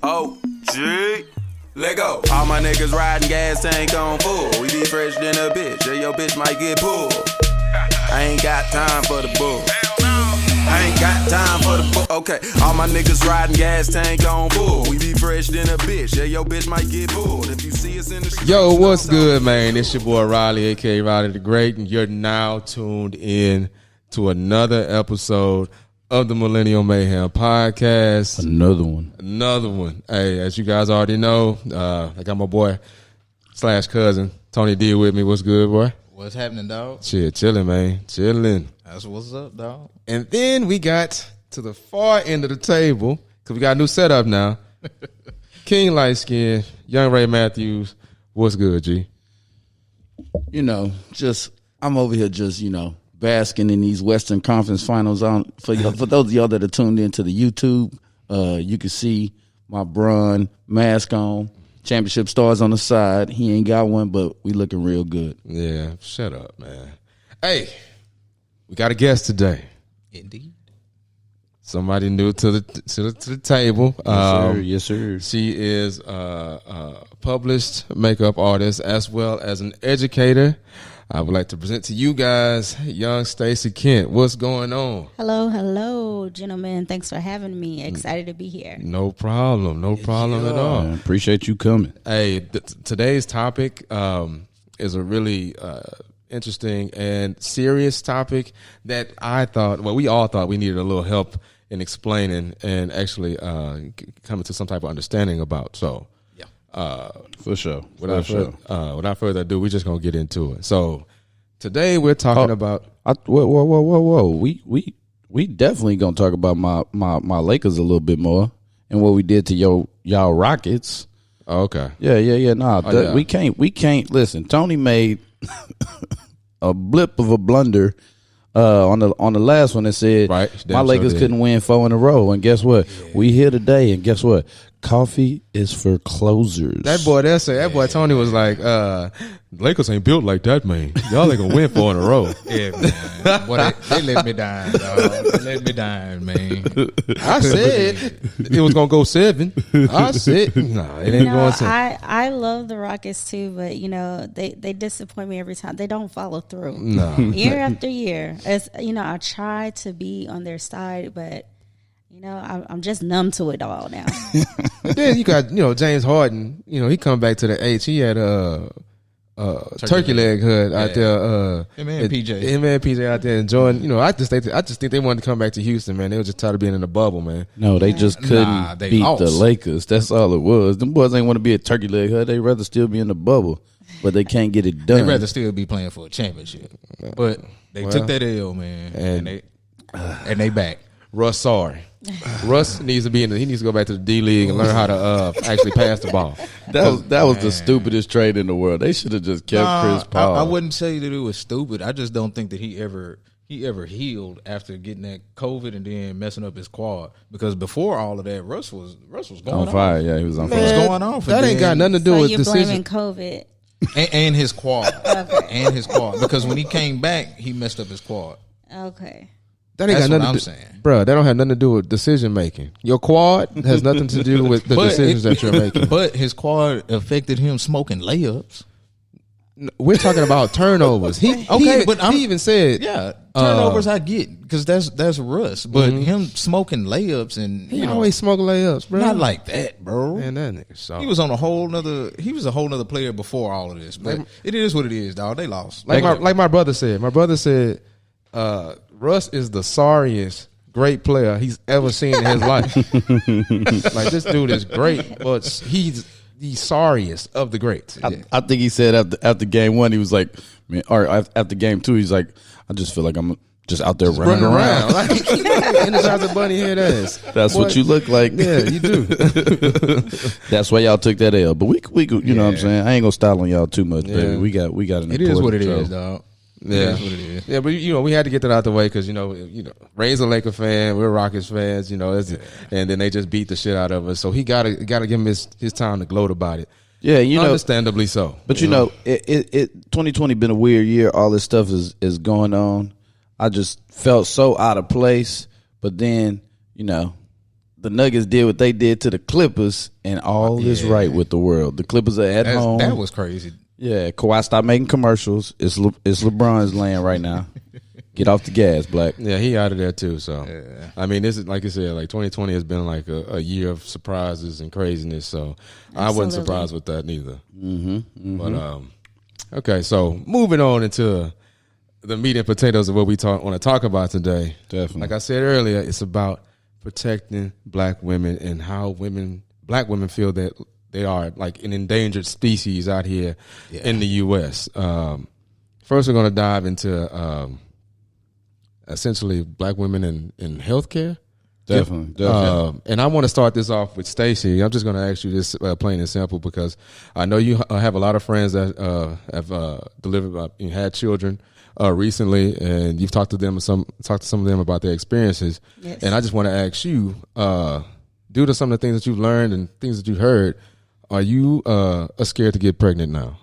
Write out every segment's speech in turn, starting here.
S1-Ep12. Let go. All my niggas riding gas tank on full. We be fresh than a bitch. Yeah, your bitch might get pulled. I ain't got time for the bull. I ain't got time for the bull. Okay, all my niggas riding gas tank on full. We be fresh than a bitch. Yeah, your bitch might get pulled. If you see us in the street. Yo, what's good, man? It's your boy Riley, aka Riley the Great, and you're now tuned in to another episode of the Millennial Mayhem podcast. Another one. Hey, as you guys already know, I got my boy / cousin Tony D with me. What's good, boy? What's happening, dog? Shit, chilling, man. Chilling. That's what's up, dog. And then we got to the far end of the table because we got a new setup now. King Light Skin, Young Ray Matthews. What's good, G? I'm over here basking in these Western Conference Finals. For those of y'all that are tuned into the YouTube, you can see my Bron mask on. Championship stars on the side. He ain't got one, but we looking real good. Yeah, shut up, man. Hey, we got a guest today. Indeed. Somebody new to the table. Yes, sir. She is a published makeup artist as well as an educator. I would like to present to you guys young Stacey Kent. What's going on? Hello, gentlemen. Thanks for having me. Excited to be here. No problem at all. I appreciate you coming. Hey, today's topic is a really interesting and serious topic that we all thought we needed a little help in explaining and actually coming to some type of understanding about. So, For sure. Without further ado, we're just gonna get into it. So today we're talking about. Whoa! We definitely gonna talk about my Lakers a little bit more and what we did to y'all Rockets. Oh, okay. Yeah. Nah, yeah. we can't listen. Tony made a blip of a blunder on the last one that said my Lakers couldn't win 4 in a row, and guess what? Yeah. We here today, and guess what? Coffee is for closers. That boy Tony was like, Lakers ain't built like that, man. Y'all ain't gonna win 4 in a row. Yeah, man. Boy, they let me down, dog. They let me down, man. I said it was gonna go 7. I said, no, it ain't going 7. I love the Rockets too, but they disappoint me every time. They don't follow through. No. Year after year. As I try to be on their side, but I'm just numb to it all now. And then you got James Harden. He come back to the H. He had a turkey leg hood out there. Him and PJ out there enjoying. I just think they wanted to come back to Houston, man. They were just tired of being in the bubble, man. No, they just couldn't beat lost. The Lakers. That's all it was. Them boys ain't want to be a turkey leg hood. They rather still be in the bubble, but they can't get it done. They rather still be playing for a championship. But they took that L, man, and they back. Russ, sorry. Russ needs to be he needs to go back to the D League and learn how to actually pass the ball. That was the stupidest trade in the world. They should have just kept Chris Paul. I wouldn't say that it was stupid. I just don't think that he ever healed after getting that COVID and then messing up his quad. Because before all of that, Russ was going on fire. Yeah, he was on fire. He was going off. That ain't got nothing to do with you're decision. blaming COVID and his quad. Okay. And his quad. Because when he came back, he messed up his quad. Okay. That ain't That's got what nothing I'm saying. Bro, that don't have nothing to do with decision making. Your quad has nothing to do with the decisions that you're making. But his quad affected him smoking layups. We're talking about turnovers. He even said, turnovers I get because that's Russ. But him smoking layups and he always smoke layups, bro. Not like that, bro. Man, that nigga soft. He was a whole nother player before all of this. But it is what it is, dog. They lost. Like my brother said. My brother said, Russ is the sorriest great player he's ever seen in his life. Like, this dude is great, but he's the sorriest of the greats. I think he said after game 1, he was like, man, or after game 2, he's like, I just feel like I'm just out there running around. Like, energize a bunny head ass. That's what you look like. Yeah, you do. That's why y'all took that L. But we you know what I'm saying? I ain't gonna style on y'all too much, baby. We got an It is what it is, dog. Yeah, that's what it is. Yeah, but we had to get that out the way because Ray's a Laker fan, we're Rockets fans, and then they just beat the shit out of us. So he gotta give him his time to gloat about it. Yeah, understandably so. But it 2020 been a weird year. All this stuff is going on. I just felt so out of place. But then the Nuggets did what they did to the Clippers, and all is right with the world. The Clippers are at home. That was crazy. Yeah, Kawhi stopped making commercials. It's LeBron's land right now. Get off the gas, Black. Yeah, he out of there too. So, I mean, this is like I said, like 2020 has been like a year of surprises and craziness. So, I wasn't surprised with that neither. But okay, so moving on into the meat and potatoes of what we want to talk about today. Definitely. Like I said earlier, it's about protecting black women and how black women feel that they are like an endangered species out here in the U.S. First, we're going to dive into essentially black women in healthcare. Definitely. And I want to start this off with Stacey. I'm just going to ask you this plain and simple because I know you have a lot of friends that have delivered, had children recently, and you've talked to some of them about their experiences. Yes. And I just want to ask you, due to some of the things that you've learned and things that you've heard, are you scared to get pregnant now?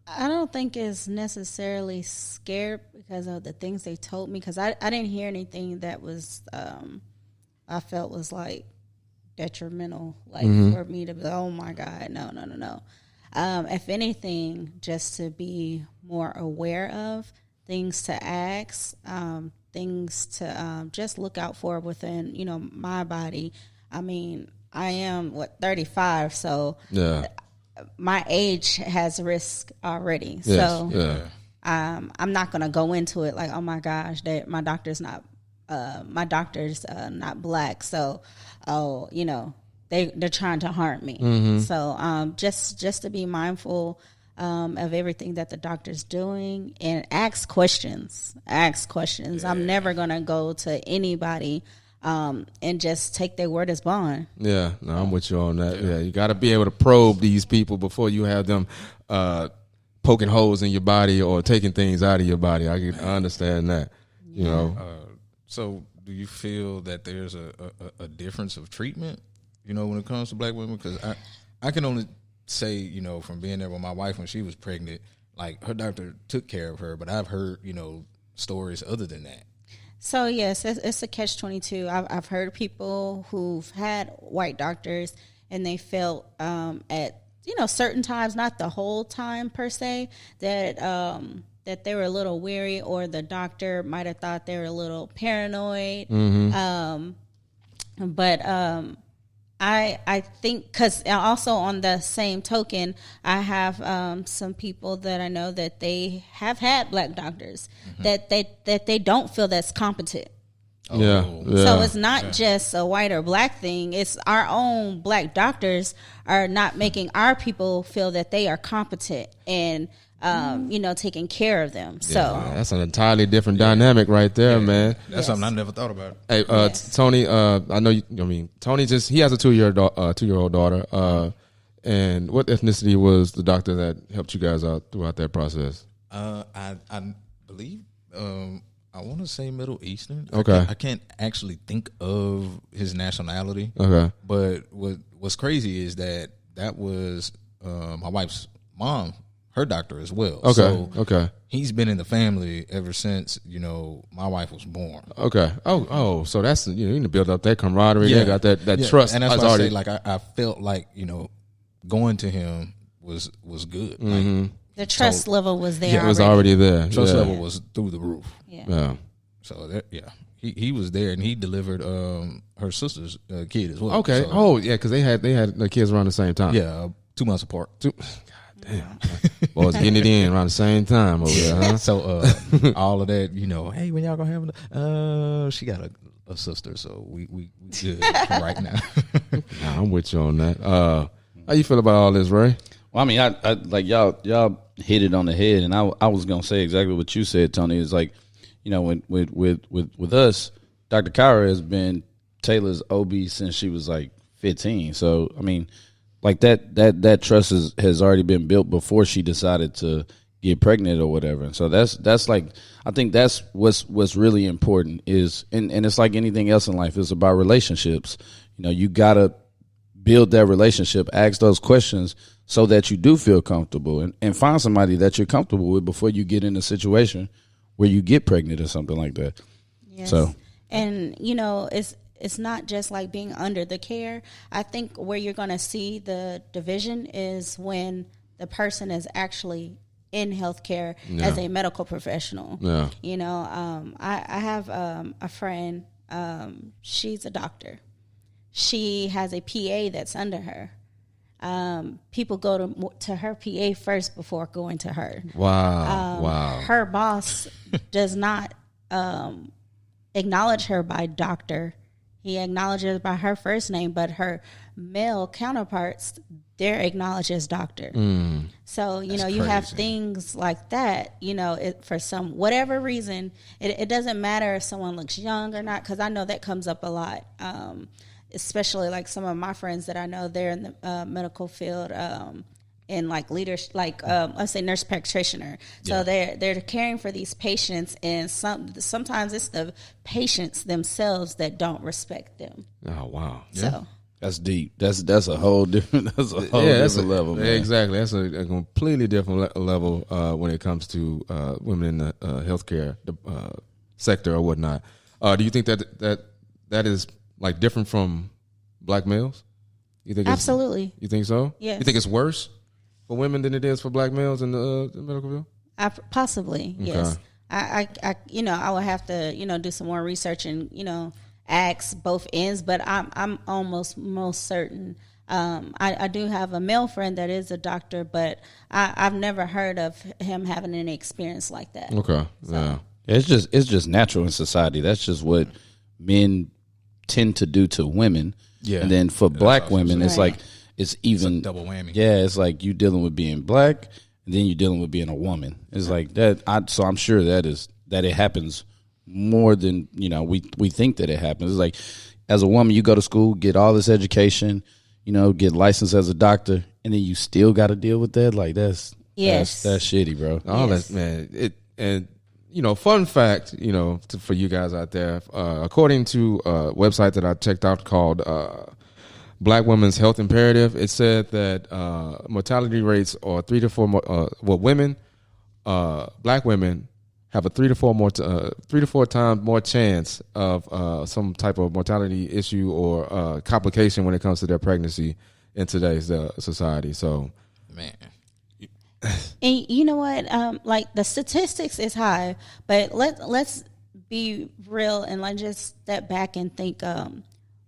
I don't think it's necessarily scared because of the things they told me. Because I didn't hear anything that was I felt was like detrimental, like for me to be, oh my God, no. If anything, just to be more aware of things to ask, things to just look out for within, my body. I mean, I am 35, so my age has risk already. Yes, so I'm not gonna go into it like, oh my gosh, that my doctor's not black, so they're trying to harm me. So just to be mindful of everything that the doctor's doing and ask questions. I'm never gonna go to anybody and just take their word as bond. Yeah, no, I'm with you on that. Yeah, you got to be able to probe these people before you have them poking holes in your body or taking things out of your body. I understand that. You know. So, do you feel that there's a difference of treatment? When it comes to black women, because I can only say, from being there with my wife when she was pregnant, like her doctor took care of her, but I've heard, stories other than that. So yes, it's a catch-22. I've heard people who've had white doctors and they felt at certain times, not the whole time per se, that they were a little weary, or the doctor might have thought they were a little paranoid. But I think, because also on the same token, I have some people that I know that they have had black doctors that they don't feel that's competent. Yeah. So it's not just a white or black thing. It's our own black doctors are not making our people feel that they are competent and taking care of them. So that's an entirely different dynamic right there, man. That's something I never thought about. Hey, Tony, I know Tony he has a 2-year-old daughter. And what ethnicity was the doctor that helped you guys out throughout that process? I believe I want to say Middle Eastern. Okay. I can't actually think of his nationality. Okay. But what's crazy is that was my wife's mom, her doctor as well. Okay. So he's been in the family ever since, my wife was born. Okay. Oh, so that's, you need to build up that camaraderie. Yeah. They got that trust. And that's why I say, like, I felt like, going to him was good. Like, the trust level was there. Yeah, it was already there. Trust level was through the roof. Yeah. So he was there, and he delivered her sister's kid as well. Okay. So, because they had the kids around the same time. Yeah, 2 months apart. God damn. Boys getting it in around the same time over there, huh? So all of that, hey, when y'all gonna have she got a sister, so we good right now. Nah, I'm with you on that. How you feel about all this, Ray? Well, I mean, I like y'all hit it on the head, and I was gonna say exactly what you said, Tony. Is like, when with us, Dr. Kyra has been Taylor's OB since she was like 15. So I mean, like that trust has already been built before she decided to get pregnant or whatever. And so that's like, I think that's what's really important is, and it's like anything else in life, it's about relationships. You gotta build that relationship, ask those questions so that you do feel comfortable, and find somebody that you're comfortable with before you get in a situation where you get pregnant or something like that. Yes. So And, you know, it's not just like being under the care. I think where you're going to see the division is when the person is actually in healthcare as a medical professional. Yeah. You know, I have a friend, she's a doctor. She has a PA that's under her. People go to her PA first before going to her. Wow. Her boss does not acknowledge her by doctor. He acknowledges by her first name, but her male counterparts, they're acknowledged as doctor. So, you know, you have things like that, you know, for some, whatever reason, it doesn't matter if someone looks young or not, because I know that comes up a lot. Especially like some of my friends that I know, they're in the medical field, in like leadership, like let's say nurse practitioner. So they're caring for these patients, and sometimes it's the patients themselves that don't respect them. Oh wow. So That's deep. That's a whole different. That's a whole different level. Man. Exactly. That's a completely different level when it comes to women in the healthcare sector or whatnot. Do you think that is like different from black males? You think absolutely. You think so? Yes. You think it's worse for women than it is for black males in the medical field? Possibly, yes. I you know, I would have to, you know, do some more research and, you know, ask both ends, but I'm almost most certain. I do have a male friend that is a doctor, but I've never heard of him having any experience like that. Okay, yeah. It's just natural in society. That's just what men tend to do to women. Yeah. And then for black women, it's like it's even it's a double whammy. Yeah, it's like you dealing with being black, and then you're dealing with being a woman. It's like that. So I'm sure that it happens more than, you know, we think that it happens. It's like, as a woman, you go to school, get all this education, you know, get licensed as a doctor, and then you still got to deal with that. Like that's shitty, bro. All that, man. And you know, fun fact, you know, for you guys out there, according to a website that I checked out called Black Women's Health Imperative, it said that mortality rates are 3 to 4 more. Women, black women, have a 3 to 4 times more chance of some type of mortality issue or complication when it comes to their pregnancy in today's society. So, man. And you know what? Like the statistics is high, but let's be real and let's just step back and think.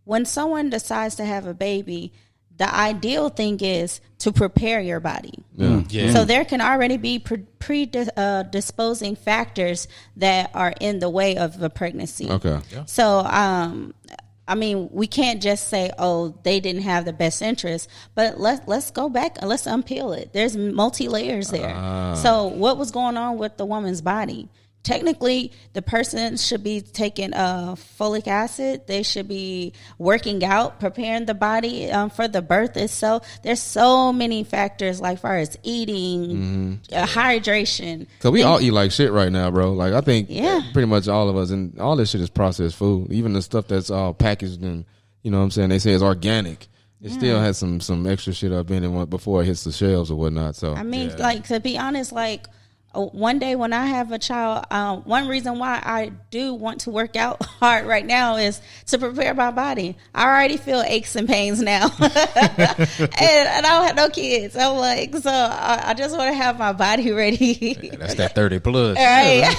When someone decides to have a baby, the ideal thing is to prepare your body. Yeah. So there can already be predisposing factors that are in the way of a pregnancy. Okay. Yeah. So, I mean, we can't just say, oh, they didn't have the best interest, but let's go back and let's unpeel it. There's multi-layers there. So what was going on with the woman's body? Technically, the person should be taking folic acid. They should be working out, preparing the body for the birth itself. There's so many factors, like far as eating, hydration. Because we all eat like shit right now, bro. Like, I think Yeah. pretty much all of us, and all this shit is processed food. Even the stuff that's all packaged and, you know what I'm saying, they say it's organic. It still has some extra shit up in it before it hits the shelves or whatnot. So I mean, like, to be honest, like, one day when I have a child, one reason why I do want to work out hard right now is to prepare my body. I already feel aches and pains now. and I don't have no kids. I'm like, so I just want to have my body ready. That's that 30 plus. All right.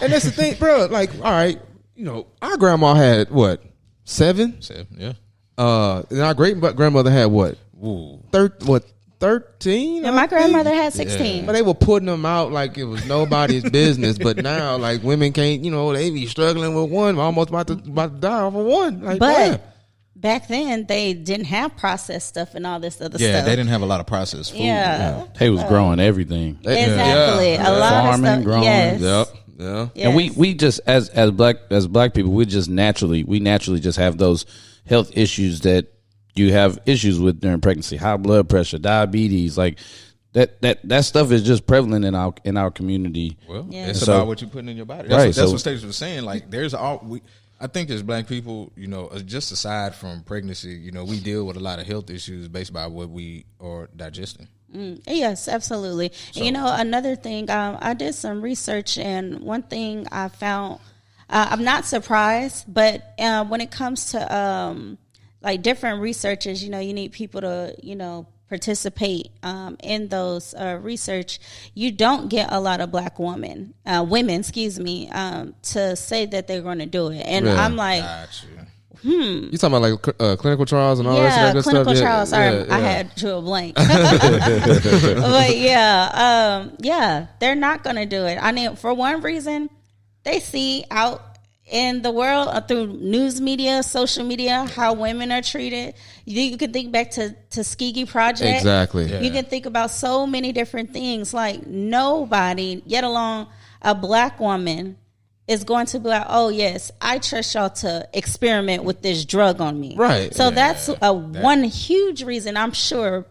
and that's the thing, bro. Like, all right, you know, our grandma had what, 7? Yeah. And our great grandmother had what? Ooh. 13? And my grandmother had 16. Yeah. But they were putting them out like it was nobody's business. But now, like, women can't, you know, they be struggling with one, almost about to die off of one. Like, but back then, they didn't have processed stuff and all this other stuff. Yeah, they didn't have a lot of processed food. Yeah. They was growing everything. Exactly. A lot Farming, of stuff. growing. Yes. Yep. Yeah. Yes. And we just as black people, we naturally just have those health issues that you have issues with during pregnancy, high blood pressure, diabetes, like that stuff is just prevalent in our community. Well, Yeah. it's So- about what you put in your body. Right, That's so- what Stacey was saying. Like, I think as black people, you know, just aside from pregnancy, you know, we deal with a lot of health issues based by what we are digesting. Yes, absolutely. You know, another thing, I did some research, and one thing I found, I'm not surprised, but when it comes to like different researchers, you need people to, participate in those research. You don't get a lot of black women, to say that they're going to do it. And Really? I'm like, You talking about like clinical trials and all that good clinical stuff? trials. Sorry, I had drew a blank. But they're not going to do it. I mean, for one reason, they see out in the world through news media, social media, how women are treated. You can think back to Tuskegee Project. Exactly. You can think about so many different things. Like nobody, yet alone a black woman, is going to be like, oh yes, I trust y'all to experiment with this drug on me. Right. So that's one huge reason. I'm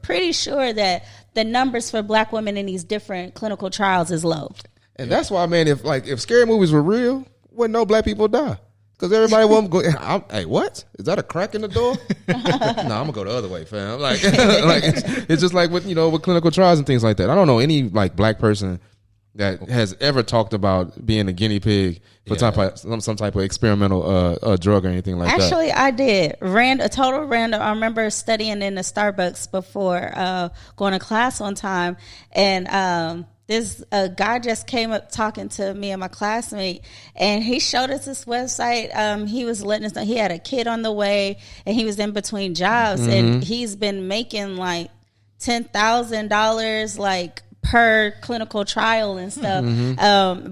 pretty sure that the numbers for black women in these different clinical trials is low. And that's why, man, if scary movies were real, wouldn't no black people die. Because everybody won't go, hey, what? Is that a crack in the door? No, I'm going to go the other way, fam. Like it's just like with clinical trials and things like that. I don't know any like black person that has ever talked about being a guinea pig for some type of experimental drug or anything like that. Actually, I did. A total random. I remember studying in the Starbucks before going to class one time, and this guy just came up talking to me and my classmate, and he showed us this website. He was letting us know he had a kid on the way, and he was in between jobs, and he's been making like $10,000 like per clinical trial and stuff.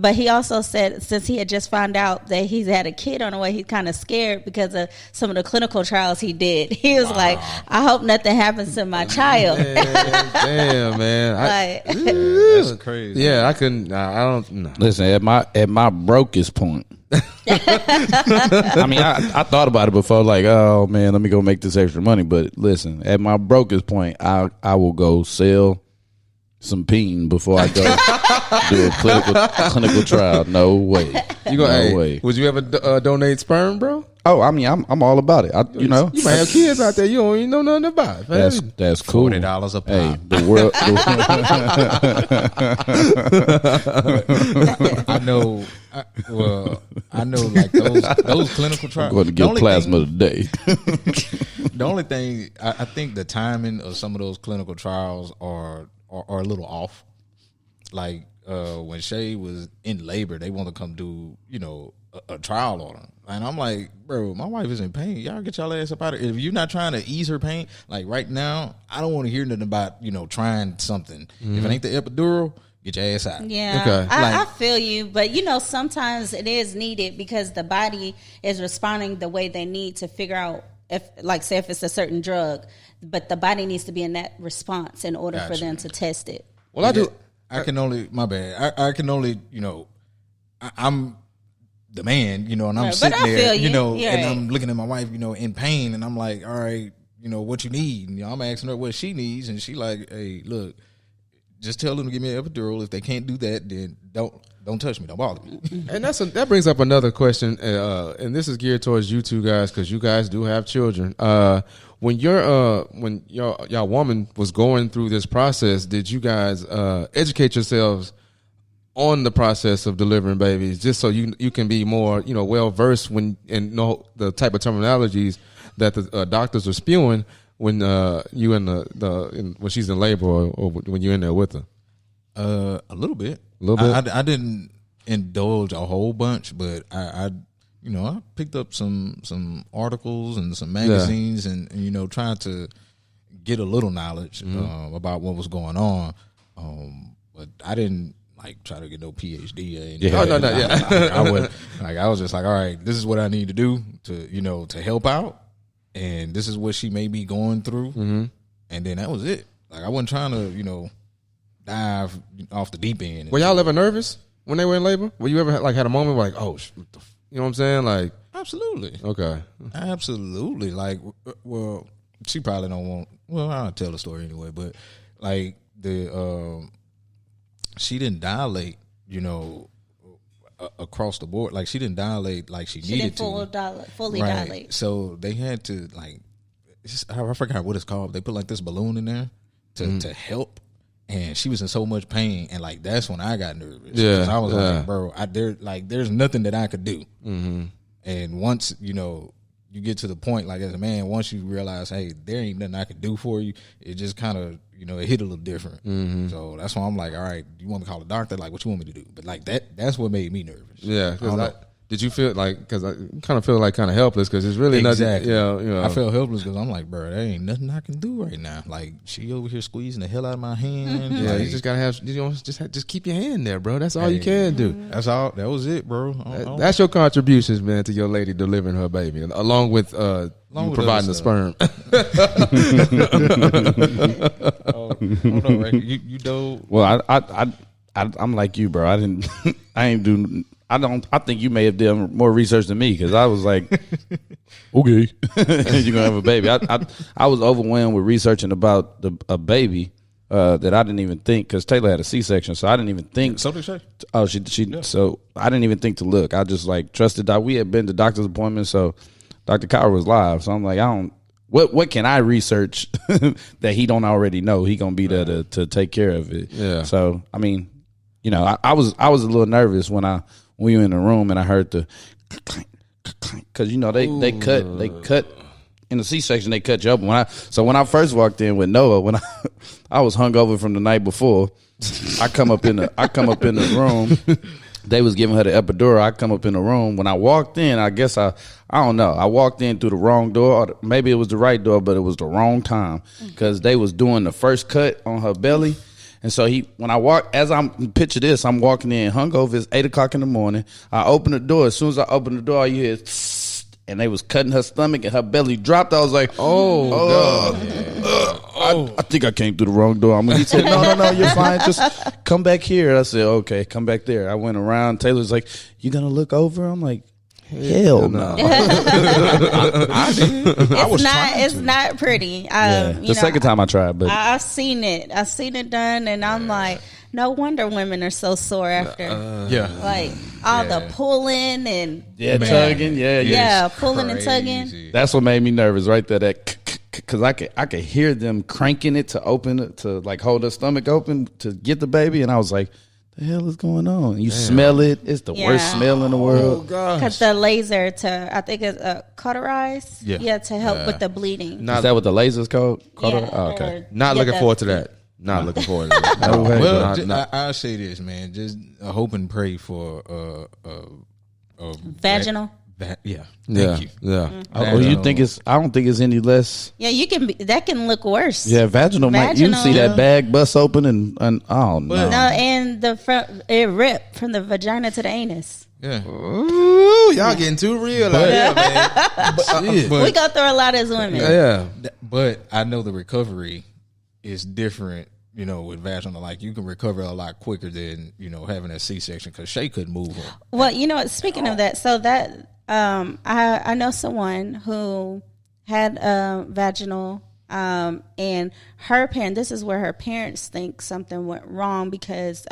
But he also said since he had just found out that he's had a kid on the way, he's kind of scared because of some of the clinical trials he did. He was like, I hope nothing happens to my child. Damn, man. That's crazy. Yeah, I couldn't. I don't. No. Listen, at my brokest point. I mean, I thought about it before, like, oh man, let me go make this extra money. But listen, at my brokest point, I will go sell some peen before I go do a clinical trial. No way. No way. Would you ever donate sperm, bro? Oh, I mean, I'm all about it. You might have kids out there you don't even know nothing about. That's cool. $40 a pop. Hey, the world. I know, like those clinical trials. I'm going to get plasma today. The only thing I think the timing of some of those clinical trials are a little off. Like when Shay was in labor, they want to come do a trial on her, and I'm like, bro, my wife is in pain. Y'all get y'all ass up out of here. If you're not trying to ease her pain, like right now, I don't want to hear nothing about trying something. If it ain't the epidural, get your ass out. Yeah, okay. I feel you, but sometimes it is needed because the body is responding the way they need to figure out if it's a certain drug, but the body needs to be in that response in order for them to test it. Well, I do. I can only, my bad. I can only, I'm the man, and I'm sitting there, and I'm looking at my wife, in pain, and I'm like, all right, what you need? And, I'm asking her what she needs, and she like, hey, look, just tell them to give me an epidural. If they can't do that, then don't touch me, don't bother me. And that brings up another question, and this is geared towards you two guys because you guys do have children. When your woman was going through this process, did you guys educate yourselves on the process of delivering babies, just so you can be more well versed and know the type of terminologies that the doctors are spewing when you when she's in labor or when you're in there with her? A little bit. I didn't indulge a whole bunch, but I picked up some articles and some magazines and tried to get a little knowledge about what was going on. But I didn't try to get no PhD or anything. I was just like, all right, this is what I need to do to help out, and this is what she may be going through, and then that was it. I wasn't trying to dive off the deep end. Were y'all ever nervous when they were in labor? Were you ever had a moment like, oh, you know what I'm saying? Like, absolutely. Okay. Absolutely. Well, she probably don't want. Well, I'll tell the story anyway. But she didn't dilate, across the board. She didn't dilate like she needed to. Fully dilate. So they had to I forgot what it's called. They put this balloon in there to help. and she was in so much pain, and like that's when I got nervous. Yeah, 'Cause I was yeah. like, bro, there's nothing that I could do. Mm-hmm. And once you get to the point, like as a man, once you realize, hey, there ain't nothing I can do for you, it just kind of it hit a little different. Mm-hmm. So that's why I'm like, all right, you want me to call a doctor? Like, what you want me to do? But like that's what made me nervous. Yeah, did you feel like, because I kind of feel like kind of helpless because it's really Exactly. nothing. I felt helpless because I'm like, bro, there ain't nothing I can do right now. Like, she over here squeezing the hell out of my hand. Yeah, like, you just gotta have just keep your hand there, bro. That's all you can do. That's all. That was it, bro. That's your contributions, man, to your lady delivering her baby, along with with providing the other sperm. Hold on, Ray. You dove. Well, I'm like you, bro. I think you may have done more research than me because I was like, okay, you're gonna have a baby. I was overwhelmed with researching about a baby that I didn't even think, because Taylor had a C-section, so I didn't even think. So did she? Oh, she. Yeah. So I didn't even think to look. I just like trusted that we had been to doctor's appointments, so Dr. Cowher was live. So I'm like, I don't. What can I research that he don't already know? He gonna be there to take care of it. Yeah. So I mean, I was a little nervous when we were in the room and I heard the because they cut in the C-section, they cut you open. When I first walked in with Noah, when I was hungover from the night before, I come up in the room. They was giving her the epidural. I come up in the room. When I walked in, I guess I don't know. I walked in through the wrong door, or maybe it was the right door, but it was the wrong time because they was doing the first cut on her belly. And so when I walk, as I'm picture this, I'm walking in hungover. It's 8:00 in the morning. I open the door. As soon as I open the door, all you hear is, and they was cutting her stomach and her belly dropped. I was like, I think I came through the wrong door. He said, no, you're fine. Just come back here. I said, okay, come back there. I went around. Taylor's like, you gonna look over? I'm like, hell no. I did. It's not pretty. The second time I tried, but I've seen it. I've seen it done, and I'm like, no wonder women are so sore after. Like all the pulling and tugging, pulling and tugging. That's what made me nervous right there. That because I could hear them cranking it to open it, to like hold her stomach open to get the baby, and I was like, the hell is going on? You smell it. It's the worst smell in the world. Because the laser I think it's cauterize. Yeah, to help with the bleeding. Is that what the laser's called? Yeah, okay. Not looking forward to that. Not looking forward to that. No, well, I'll say this, man. Just hope and pray for vaginal. Thank you. Yeah. You think it's? I don't think it's any less. Yeah, that can look worse. Yeah, vaginal. You see that bag bust open and oh no. No, and the front it ripped from the vagina to the anus. Yeah. Ooh, y'all getting too real out here, man. We go through a lot as women. Yeah. But I know the recovery is different. With vaginal, like you can recover a lot quicker than having a C-section because Shay couldn't move her. Well, speaking of that, so that I know someone who had vaginal, and her parent. This is where her parents think something went wrong because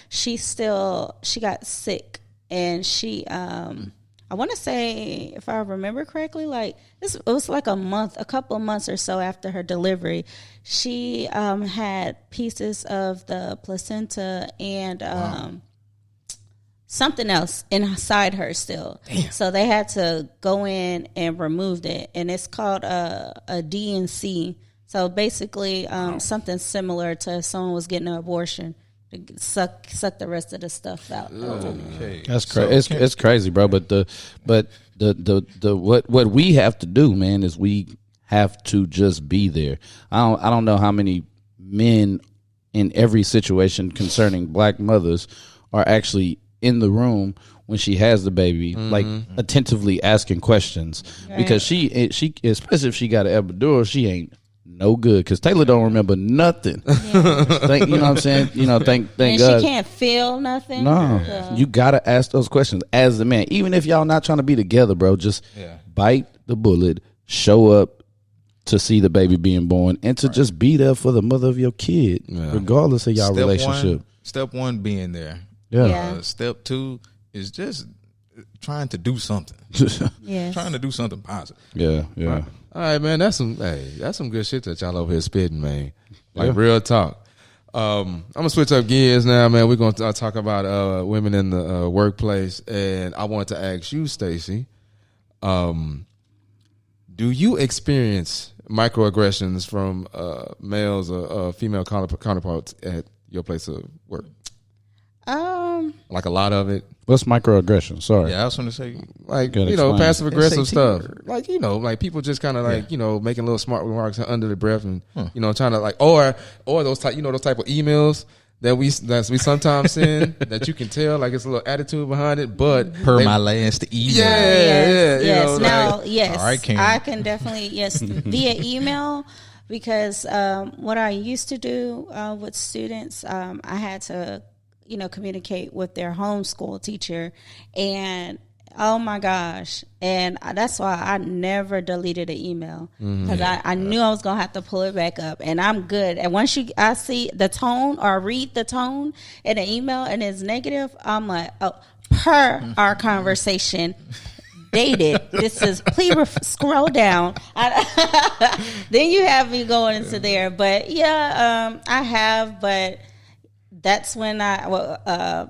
she got sick, and she I want to say, if I remember correctly, like it was like a couple of months or so after her delivery, she had pieces of the placenta and something else inside her still. Damn. So they had to go in and remove it, and it's called a D&C. So basically, something similar to if someone was getting an abortion. To suck the rest of the stuff out. Okay. That's crazy. It's crazy, bro. But what we have to do, man, is we have to just be there. I don't know how many men in every situation concerning black mothers are actually in the room when she has the baby, like attentively asking questions, because she especially if she got an epidural, she ain't no good because Taylor don't remember nothing. Yeah. You know what I'm saying? Thank and God. She can't feel nothing. No, you gotta ask those questions as the man. Even if y'all not trying to be together, bro, just bite the bullet, show up to see the baby being born, and to just be there for the mother of your kid, regardless of y'all relationship. Step one, being there. Step two is just trying to do something. Trying to do something positive. Yeah. All right, man. That's some good shit that y'all over here spitting, man. Like real talk. I'm gonna switch up gears now, man. We're gonna talk about women in the workplace, and I want to ask you, Stacey, do you experience microaggressions from males or female counterparts at your place of work? Like a lot of it. What's microaggression? Sorry. Yeah, I was going to say, Like, Gotta you know, explain. passive aggressive SAT stuff. word. Like, you know, like people just kind of like, you know, making little smart remarks under the breath and, you know, trying to like, or those type, you know, those type of emails that we sometimes send that you can tell like it's a little attitude behind it, but my last email. Yeah, you yes. know, Now, like- yes, All right, Karen. I can definitely via email because what I used to do with students, I had to, you know, communicate with their homeschool teacher, and oh my gosh, and that's why I never deleted an email because I knew I was gonna have to pull it back up, and I'm good. And once I see the tone or read the tone in an email and it's negative, I'm like, oh, per our conversation. Dated. This is please scroll down. Then you have me going into there, but yeah, I have, but that's when I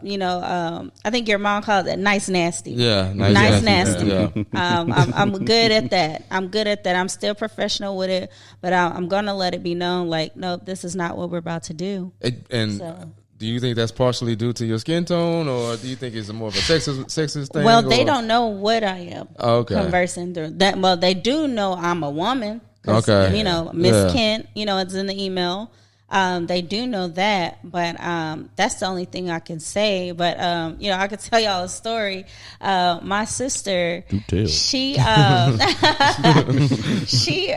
think your mom called it nice nasty. Yeah, nice nasty. Yeah. I'm good at that. I'm still professional with it, but I'm gonna let it be known, like, nope, this is not what we're about to do. Do you think that's partially due to your skin tone, or do you think it's more of a sexist thing? Well, they don't know what I am conversing through. That, well, they do know I'm a woman. Okay. You know, Miss Kent, you know, it's in the email. They do know that, but that's the only thing I can say. But you know, I could tell y'all a story. My sister, she she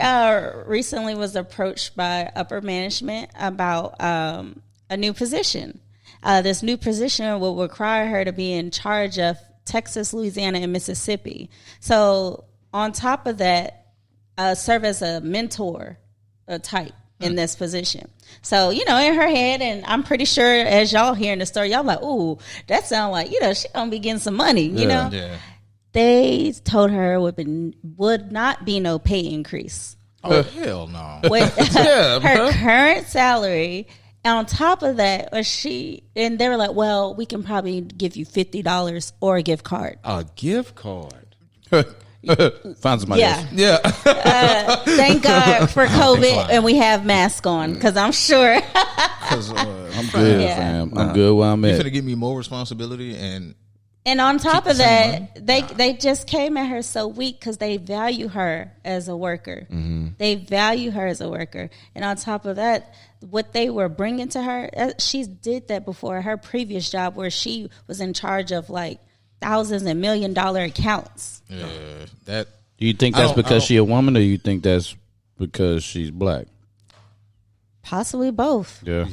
recently was approached by upper management about a new position. This new position will require her to be in charge of Texas, Louisiana, and Mississippi. So on top of that, serve as a mentor type in this position. So, you know, in her head, and I'm pretty sure as y'all hearing the story, y'all like, ooh, that sounds like, you know, she gonna be getting some money, you know? Yeah. They told her would not be no pay increase. Oh, hell no. Her current salary, on top of that, and they were like, well, we can probably give you $50 or a gift card. A gift card. Find somebody else. Yeah. Thank God for COVID and we have masks on, because I'm sure. I'm good, fam. I'm good where I'm You're at. going to give me more responsibility And on top keep of the same that, they just came at her so weak because they value her as a worker. They value her as a worker. And on top of that, what they were bringing to her, she did that before her previous job where she was in charge of like thousands and $1 million accounts. Yeah, that. Do you think that's because she a woman, or you think that's because she's black? Possibly both. Yeah.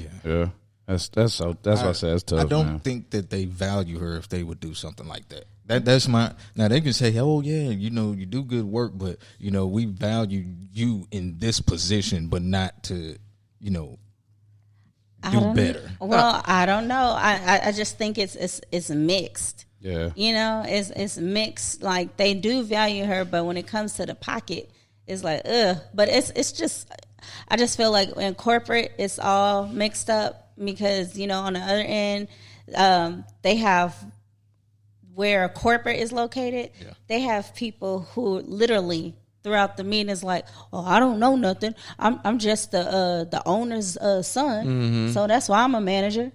That's why I say it's tough. I don't man. think that they value her if they would do something like that. That's my. Now they can say, "Oh yeah, you know, you do good work, but you know, we value you in this position, but not to, you know, do better." Well, I don't know. I just think it's mixed. Yeah. You know, it's mixed. Like, they do value her, but when it comes to the pocket, it's like, ugh. But it's just, I just feel like in corporate, it's all mixed up because, you know, on the other end, they have where a corporate is located. Yeah. They have people who literally throughout the meeting is like, "Oh, I don't know nothing. I'm just the owner's son, so that's why I'm a manager."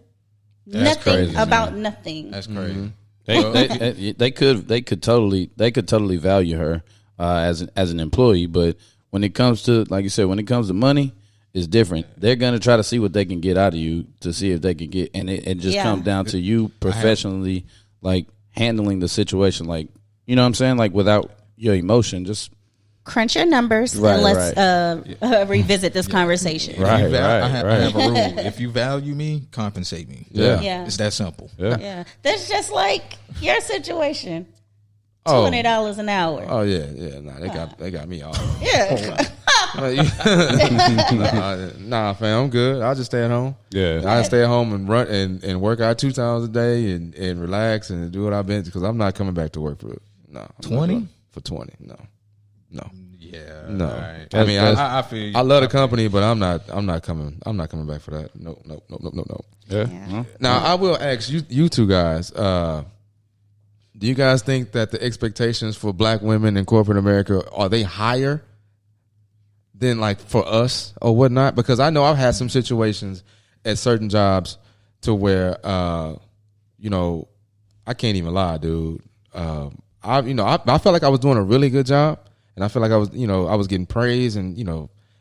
That's nothing crazy, about man. nothing. That's crazy. They could totally value her as an employee, but when it comes to, like you said, when it comes to money, it's different. They're gonna try to see what they can get out of you to see if they can get, and it just comes down to you professionally, like handling the situation, like, you know what I'm saying, like without your emotion, just crunch your numbers and let's revisit this conversation. Right. I have a rule. If you value me, compensate me. Yeah. It's that simple. Yeah. That's just like your situation. $20 an hour. Oh yeah. Nah, they got me all. Yeah. Nah, fam, I'm good. I'll just stay at home. Yeah. I stay at home and run and work out 2 times a day and relax and do what I've been, because I'm not coming back to work for 20 for 20. No. No. Yeah. No. Right. I mean, I feel you. I love the company, but I'm not coming back for that. No. Yeah. Now I will ask you two guys. Do you guys think that the expectations for black women in corporate America are they higher than like for us or whatnot? Because I know I've had some situations at certain jobs to where you know, I can't even lie, dude. I felt like I was doing a really good job, and I feel like I was getting praise, and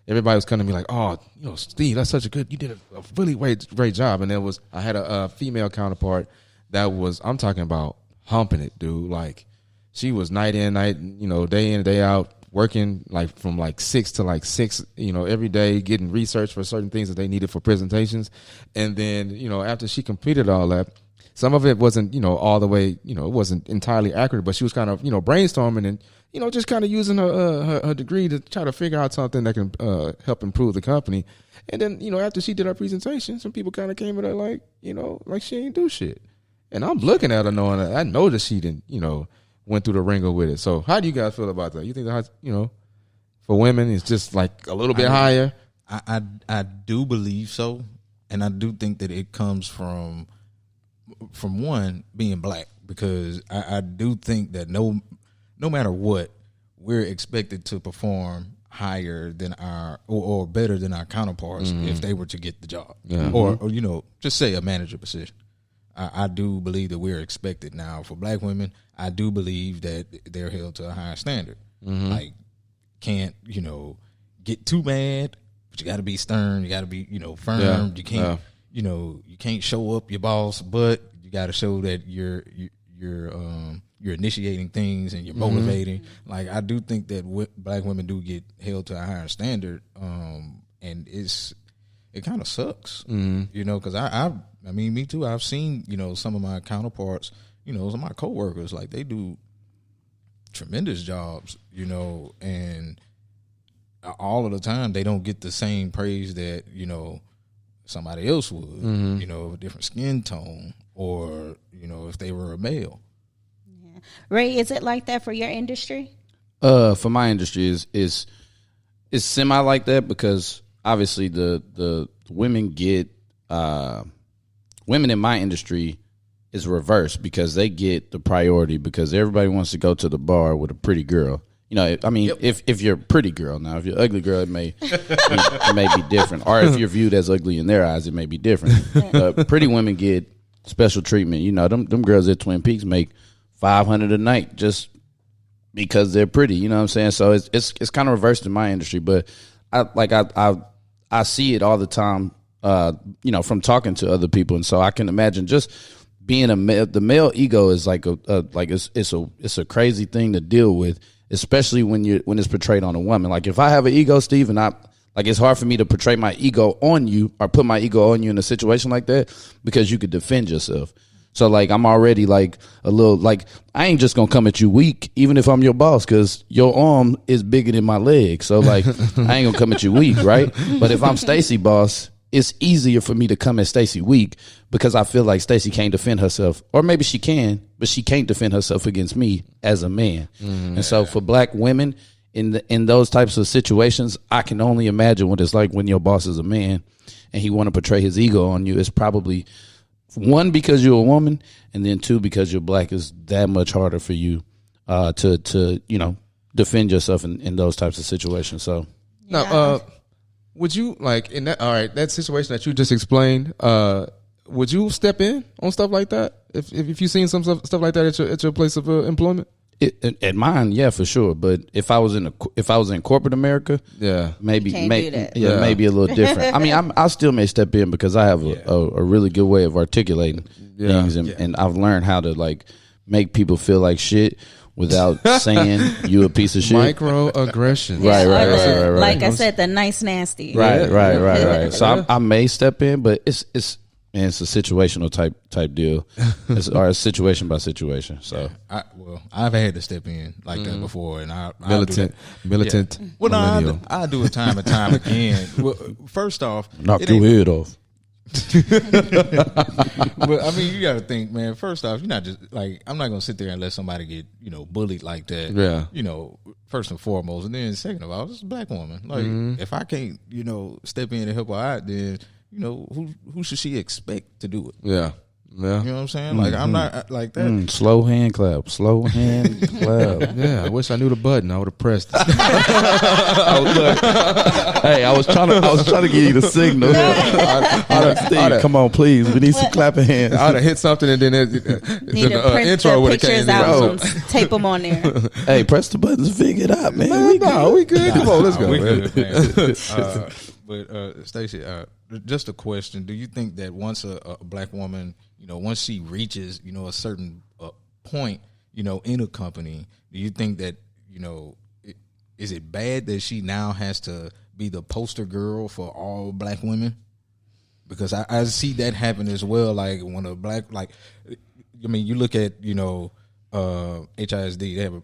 everybody was coming to me like, oh, Steve, that's such you did a really great job. And I had a female counterpart that was, I'm talking about humping it, dude. Like she was night in, day in, day out, working like from like 6 to 6, every day, getting research for certain things that they needed for presentations. And then, after she completed all that, some of it wasn't, all the way, it wasn't entirely accurate, but she was kind of, brainstorming and, just kind of using her degree to try to figure out something that can help improve the company. And then, after she did her presentation, some people kind of came at her like, like she ain't do shit. And I'm looking at her knowing that I know that she didn't, went through the ringer with it. So how do you guys feel about that? You think that, for women, it's just like a little bit higher? I do believe so. And I do think that it comes from one, being black, because I do think that no matter what, we're expected to perform higher than or better than our counterparts if they were to get the job. Yeah. Or just say a manager position. I do believe that we're expected now. For black women, I do believe that they're held to a higher standard. Like, can't, get too mad, but you got to be stern. You got to be, firm. Yeah. You can't, you can't show up your boss, but you got to show that you're initiating things and you're motivating. Like, I do think that black women do get held to a higher standard, and it kind of sucks, because I mean, me too. I've seen, some of my counterparts, some of my coworkers, like they do tremendous jobs, and all of the time they don't get the same praise that, somebody else would, a different skin tone, or, if they were a male. Yeah. Ray, is it like that for your industry? For my industry is semi like that, because obviously the women get women in my industry is reversed, because they get the priority, because everybody wants to go to the bar with a pretty girl. I mean, if you're a pretty girl, now if you're an ugly girl, it may be different. Or if you're viewed as ugly in their eyes, it may be different. But pretty women get special treatment. Them girls at Twin Peaks make $500 a night just because they're pretty. You know what I'm saying? So it's kind of reversed in my industry, but I see it all the time. From talking to other people, and so I can imagine just being a male. The male ego is like it's a crazy thing to deal with, especially when it's portrayed on a woman. Like if I have an ego, Steve, and it's hard for me to portray my ego on you or put my ego on you in a situation like that, because you could defend yourself. So like I'm already like a little like I ain't just gonna come at you weak, even if I'm your boss, because your arm is bigger than my leg. So like I ain't gonna come at you weak, right? But if I'm Stacy boss, it's easier for me to come at Stacy weak, because I feel like Stacy can't defend herself, or maybe she can, but she can't defend herself against me as a man. And so for black women in those types of situations, I can only imagine what it's like when your boss is a man and he want to portray his ego on you. It's probably one, because you're a woman, and then two, because you're black, is that much harder for you to defend yourself in those types of situations. So now, would you like in that situation that you just explained? Would you step in on stuff like that if you seen some stuff like that at your place of employment? At mine, yeah, for sure. But if I was in corporate America, yeah, maybe Yeah. maybe a little different. I mean, I still may step in, because I have a really good way of articulating things, and I've learned how to like make people feel like shit without saying you a piece of shit. Microaggression. Right. Like I said, the nice nasty. Right. So I may step in, but it's a situational type deal, or a situation by situation. So I've had to step in like that before, and I militant. Well, no, I do it time and time again. Well, first off, knock your head off. But I mean, you got to think, man. First off, you're not just like, I'm not gonna sit there and let somebody get bullied like that. Yeah. First and foremost, and then second of all, this is a black woman. Like, if I can't step in and help her out, then who should she expect to do it? Yeah. Yeah. You know what I'm saying? Like, I'm not like that. Slow hand clap. Slow hand clap. Yeah, I wish I knew the button. I would have pressed it. Hey, I was trying to give you the signal. Steve, come on, please. We need some clapping hands. I would have hit something and then Need to print intro the would have pictures came. out and tape them on there. Hey, press the buttons and figure it out, man. We good. Come on, let's go. We Man. good, man. But Stacey, just a question: do you think that once a black woman, once she reaches, a certain point, in a company, do you think that, is it bad that she now has to be the poster girl for all black women? Because I see that happen as well. Like when a black, you look at, HISD, they have a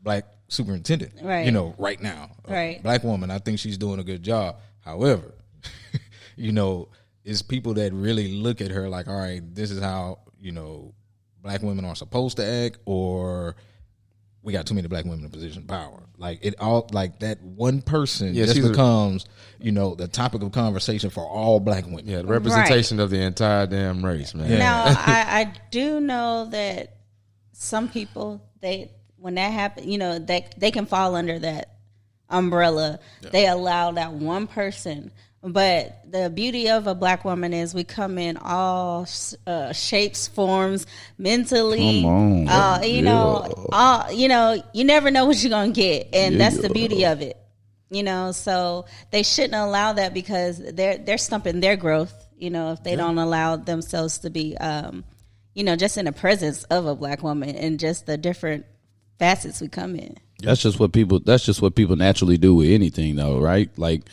black superintendent, right? Right now, right? Black woman, I think she's doing a good job. However, it's people that really look at her like, all right, this is how, black women are supposed to act, or we got too many black women in position of power. Like it all, like that one person just becomes, the topic of conversation for all black women. Yeah, the representation of the entire damn race, man. Yeah. Now, I do know that some people, when that happens, they can fall under that umbrella. Yeah. They allow that one person. But the beauty of a black woman is we come in all shapes, forms, mentally. Come on. You never know what you're gonna get, and that's the beauty of it. So they shouldn't allow that because they're stumping their growth. If they don't allow themselves to be, just in the presence of a black woman and just the different facets we come in. That's just what people naturally do with anything, though, right? Like.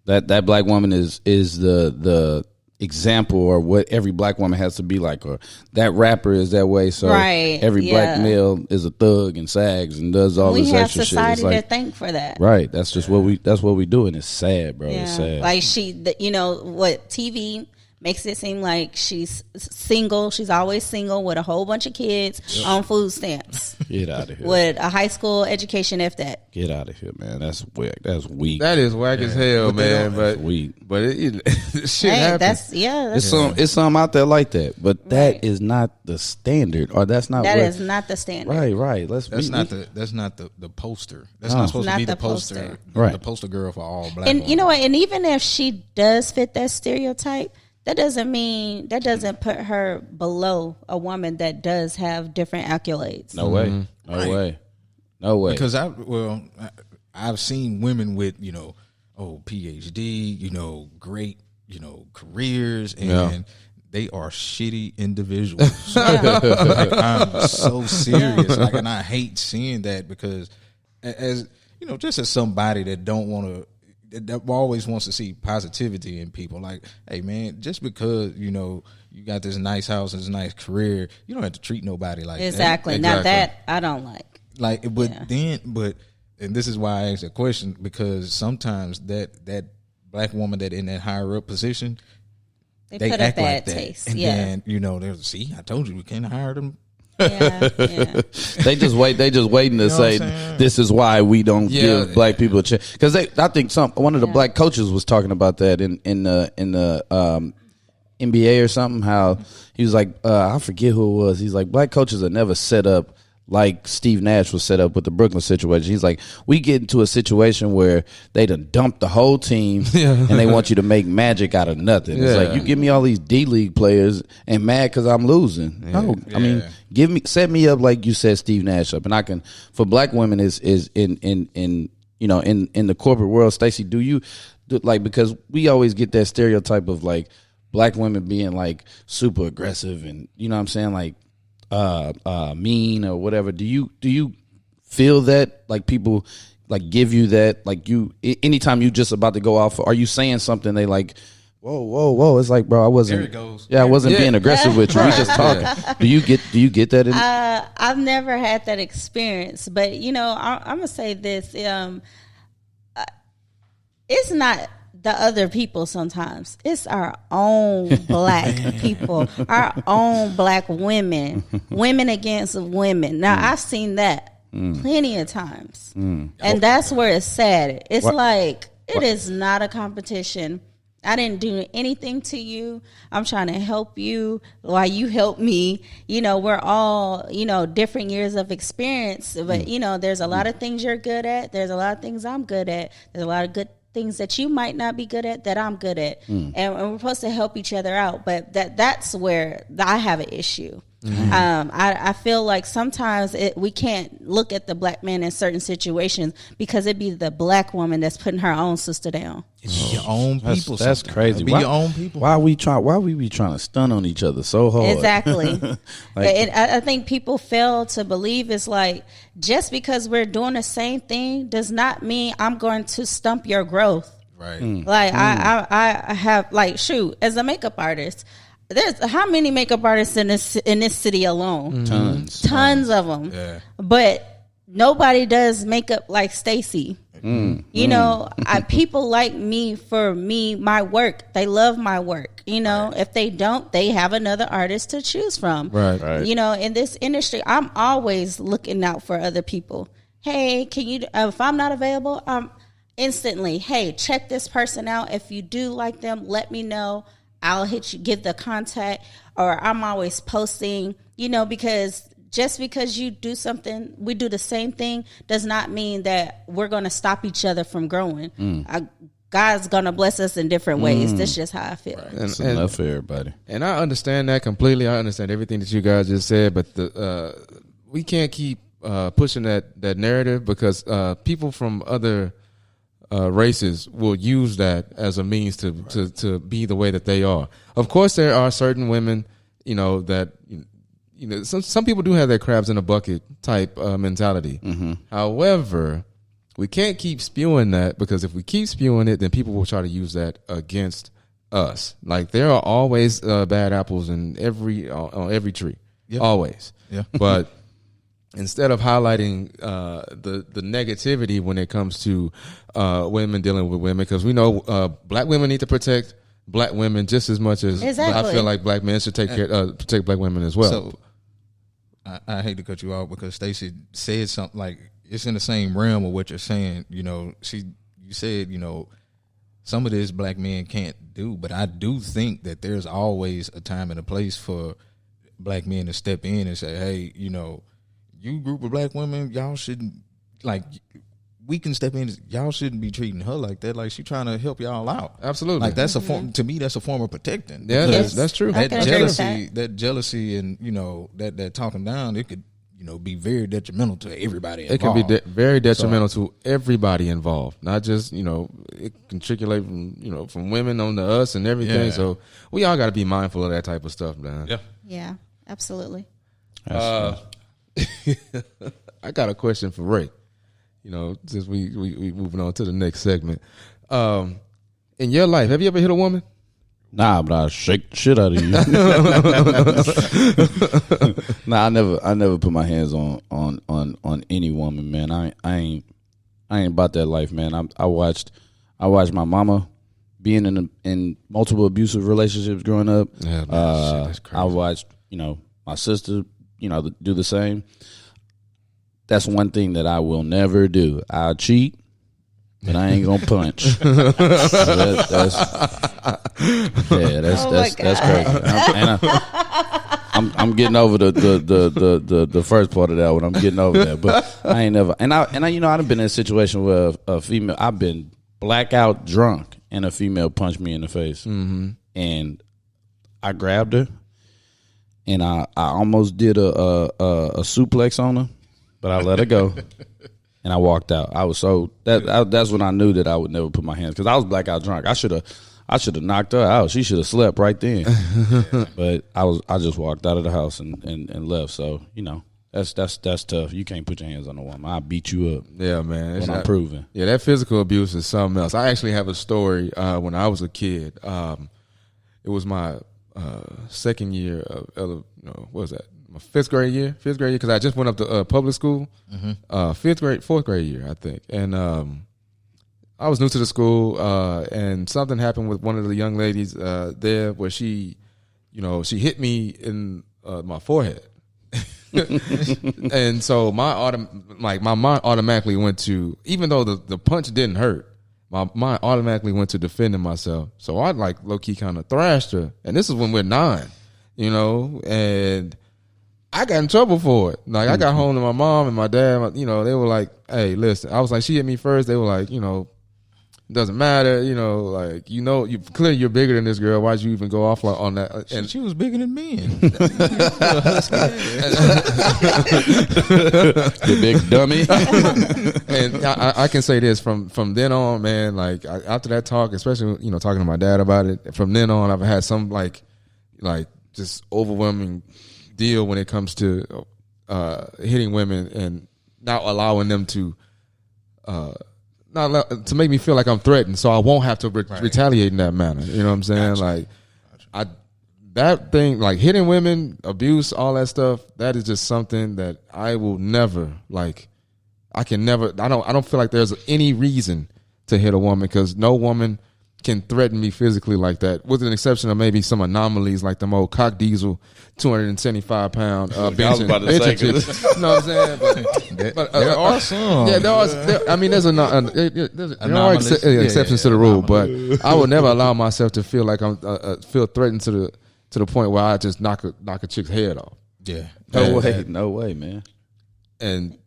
That black woman is the example, or what every black woman has to be like, or that rapper is that way. So every black male is a thug and sags and does all this extra shit. We have society to thank for that, right? That's just what we do, and it's sad, bro. Yeah. It's sad. Like what TV makes it seem like she's single. She's always single with a whole bunch of kids on food stamps. Get out of here. With a high school education, if that. Get out of here, man. That's whack. That's weak. That is whack as hell, man. But weak. But shit happens. It's some out there like that, but that is not the standard, or that's not. That is not the standard. Right. That's not the poster. That's not supposed to be the poster. Right. The poster girl for all black. And women. you know what? And even if she does fit that stereotype, that doesn't put her below a woman that does have different accolades. No way. No way. Because I've seen women with, PhD, great, careers, and they are shitty individuals. Like, I'm so serious. Like, and I hate seeing that because as just as somebody that always wants to see positivity in people. Like, hey man, just because you got this nice house and this nice career, you don't have to treat nobody like exactly. that. Now that I don't like. And this is why I asked the question, because sometimes that black woman that in that higher up position, they put act a bad like that, taste. and yeah. then they're I told you we can't hire them. Yeah. They just waiting to say this is why we don't give black people a chance, because I think one of the black coaches was talking about that in the NBA or something, how he was like, I forget who it was, he's like, black coaches are never set up like Steve Nash was set up with the Brooklyn situation. He's like, we get into a situation where they done dumped the whole team and they want you to make magic out of nothing. It's like, you give me all these D-League players and mad because I'm losing. No, I mean, set me up like you set Steve Nash up. And I can, for black women is in the corporate world, Stacey, do you, because we always get that stereotype of like black women being like super aggressive and, you know what I'm saying, like, mean or whatever. Do you feel that, like, people like give you that, like, you anytime you just about to go off, are you saying something they like, whoa, it's like, bro, I wasn't, there it goes. I wasn't being aggressive with you, we just talking. Do you get that in? I've never had that experience, but I'm gonna say this, it's not the other people sometimes. It's our own black people, our own black women, women against women. Now, I've seen that plenty of times. And that's where it's sad. It's like, it is not a competition. I didn't do anything to you. I'm trying to help you while you help me. You know, we're all, you know, different years of experience. But, you know, there's a lot of things you're good at. There's a lot of things I'm good at. There's a lot of good things that you might not be good at that I'm good at. And we're supposed to help each other out. But that's where I have an issue. I feel like sometimes we can't look at the black man in certain situations because it be the black woman that's putting her own sister down. It's your own people. That's crazy. Be your own people. Why we be trying to stun on each other so hard? Exactly. I think people fail to believe it's like, just because we're doing the same thing does not mean I'm going to stump your growth. Right. Like I have, like, shoot, as a makeup artist, there's how many makeup artists in this city alone? Tons of them. Yeah. But nobody does makeup like Stacy. You know, people like me for my work. They love my work. You know, if they don't, they have another artist to choose from. Right. You know, in this industry, I'm always looking out for other people. Hey, can you? If I'm not available, instantly. Hey, check this person out. If you do like them, let me know. I'll hit you, give the contact, or I'm always posting, you know, because just because you do something, we do the same thing, does not mean that we're going to stop each other from growing. God's going to bless us in different ways. That's just how I feel. Right. It's enough for everybody. And I understand that completely. I understand everything that you guys just said, but we can't keep pushing that narrative because people from other races will use that as a means to be the way that they are. Of course, there are certain women, you know, that you know some people do have that crabs in a bucket type mentality. However, we can't keep spewing that because if we keep spewing it, then people will try to use that against us. Like there are always bad apples in on every tree, always. Yeah, but. Instead of highlighting the negativity when it comes to women dealing with women, because we know black women need to protect black women just as much as I feel like black men should protect black women as well. So I hate to cut you off because Stacey said something like it's in the same realm of what you're saying. You know, you said, you know, some of this black men can't do, but I do think that there's always a time and a place for black men to step in and say, hey, you know, you group of black women, y'all shouldn't, like, we can step in. Y'all shouldn't be treating her like that. Like, she trying to help y'all out. Absolutely. Like, that's a form, to me, that's a form of protecting. Yeah, that's true. That jealousy and, you know, that talking down, it could, you know, be very detrimental to everybody involved. It can be very detrimental to everybody involved. Not just, you know, it can triculate from, you know, from women on to us and everything. Yeah. So we all got to be mindful of that type of stuff, man. Yeah, absolutely. I got a question for Ray. You know, since we moving on to the next segment. In your life, have you ever hit a woman? Nah, but I shake the shit out of you. Nah, I never put my hands on any woman, man. I ain't about that life, man. I watched my mama being in multiple abusive relationships growing up. Yeah, man, that's crazy. I watched, you know, my sister, you know, do the same. That's one thing that I will never do. I'll cheat, but I ain't gonna punch. That's crazy. I'm getting over the first part of that one. I'm getting over that, but I ain't never. And I you know, I've been in a situation where a female, I've been blackout drunk, and a female punched me in the face, and I grabbed her. And I almost did a suplex on her, but I let her go, and I walked out. I was that's when I knew that I would never put my hands, because I was blackout drunk. I should have knocked her out. She should have slept right then. But I just walked out of the house and left. So, you know, that's tough. You can't put your hands on a woman. I'll beat you up. Yeah, man. When I'm proven. Yeah, that physical abuse is something else. I actually have a story when I was a kid. It was my second year of, what was that? My fifth grade year, because I just went up to public school. Fourth grade year, I think. And I was new to the school, and something happened with one of the young ladies there, where she hit me in my forehead, and so my mind automatically went to, even though the punch didn't hurt, my mind automatically went to defending myself. So I like low key kind of thrashed her, and this is when we're 9, and I got in trouble for it. Like, I got home to my mom and my dad, they were like, hey, listen. I was like, she hit me first. They were like, it doesn't matter, you clearly you're bigger than this girl. Why'd you even go off on that? And she was bigger than me. The big dummy. And I can say this from then on, man. Like, after that talk, especially talking to my dad about it, from then on, I've had some like just overwhelming deal when it comes to hitting women and not allowing them to to make me feel like I'm threatened, so I won't have to retaliate in that manner. You know what I'm saying? Gotcha. Like, that thing, like hitting women, abuse, all that stuff, that is just something that I will never, like, I don't feel like there's any reason to hit a woman, because no woman can threaten me physically like that, with an exception of maybe some anomalies like them old cock diesel 275-pound bench. You know what I'm saying? But there are some. Yeah, there are exceptions to the rule, but I would never allow myself to feel like I'm feel threatened to the point where I just knock a chick's head off. Yeah, no way, man. And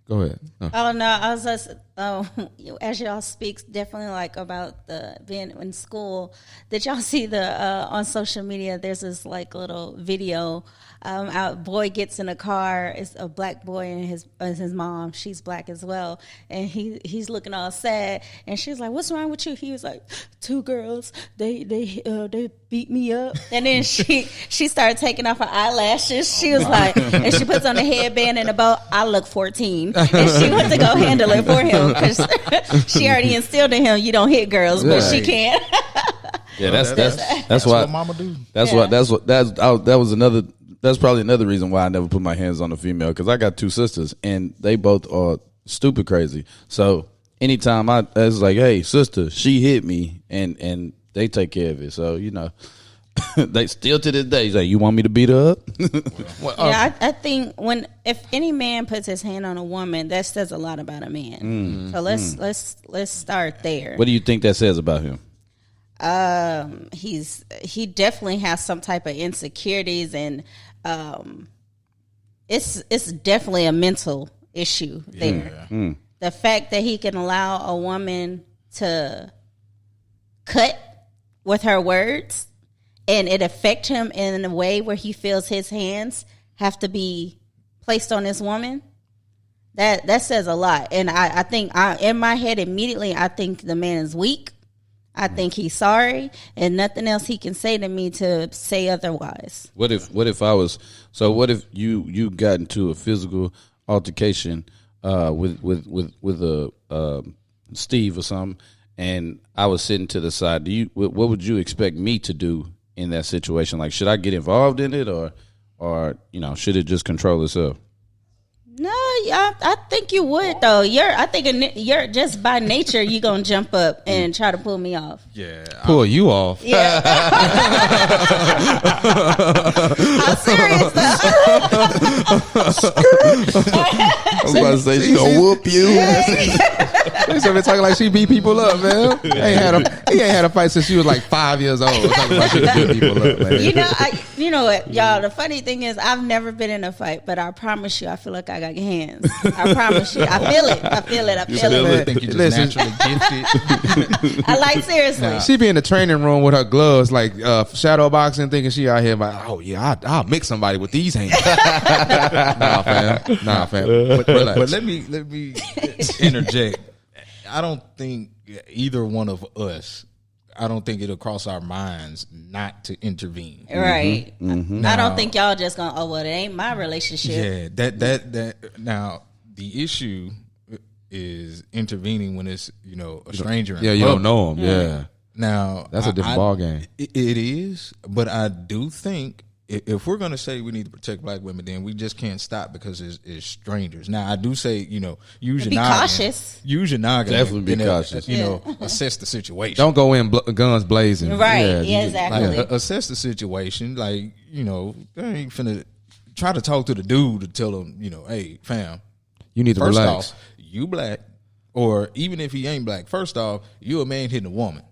go ahead. Oh no, I was just as y'all speak definitely like about the being in school. Did y'all see the on social media? There's this like little video. A boy gets in a car. It's a black boy and his mom. She's black as well, and he's looking all sad. And she's like, "What's wrong with you?" He was like, "Two girls. They beat me up." And then she started taking off her eyelashes. She was like, and she puts on a headband and a bow. I look 14, and she went to go handle it for him because she already instilled in him, you don't hit girls, but she can. Yeah, that's what mama do. That's probably another reason why I never put my hands on a female, because I got 2 sisters and they both are stupid crazy. So anytime it's like, hey, sister, she hit me, and they take care of it. So they still to this day, he's like, you want me to beat her up? I think if any man puts his hand on a woman, that says a lot about a man. So let's start there. What do you think that says about him? He definitely has some type of insecurities, and it's definitely a mental issue there. Yeah. The fact that he can allow a woman to cut with her words and it affect him in a way where he feels his hands have to be placed on this woman, that says a lot. And I think in my head immediately, I think the man is weak. I think he's sorry, and nothing else he can say to me to say otherwise. What if you got into a physical altercation with a Steve or something, and I was sitting to the side? What would you expect me to do in that situation? Like, should I get involved in it, or should it just control itself? No, I think you would though. I think you're just by nature you're gonna jump up and try to pull me off. Yeah, pull you off. Yeah, I'm serious though. I was about to say she gonna whoop you. She's been talking like she beat people up, man. He ain't had a fight since she was like 5 years old. Talking like she beat people up, man. You know what, y'all? The funny thing is, I've never been in a fight, but I promise you, I feel like I got hands. I promise you, I feel it. I feel it. I think you just naturally gifted. I like seriously. She be in the training room with her gloves, like shadow boxing, thinking she out here like, oh yeah, I'll mix somebody with these hands. Nah, fam. But let me interject. I don't think either one of us, I don't think it'll cross our minds not to intervene. Right. Mm-hmm. I don't think y'all just gonna, oh well, it ain't my relationship. Yeah, that now the issue is intervening when it's a stranger. Yeah, you don't know him. Yeah. Now that's a different ball game. It is, but I do think if we're gonna say we need to protect black women, then we just can't stop because it's strangers. Now, I do say, use your noggin. Cautious. Use your noggin. Definitely be cautious. Assess the situation. Don't go in guns blazing. Right. Yeah, exactly. Like, assess the situation. Like, they ain't finna try to talk to the dude to tell him, hey, fam, You need to first relax. off, you black, or even if he ain't black, first off, you a man hitting a woman.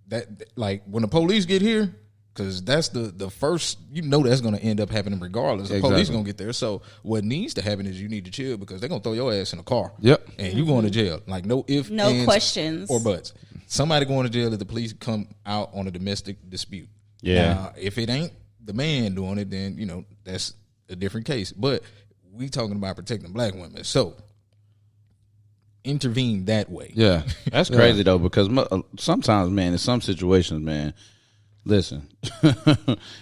That, like, when the police get here, because that's the first, that's going to end up happening regardless. The police are going to get there. So what needs to happen is you need to chill because they're going to throw your ass in a car. Yep. And you going to jail. Like, no ifs, No ands, questions. or buts. Somebody going to jail if the police come out on a domestic dispute. Yeah. Now, if it ain't the man doing it, then, that's a different case. But we talking about protecting black women. So intervene that way. Yeah. That's crazy though, because sometimes, man, in some situations, man, listen,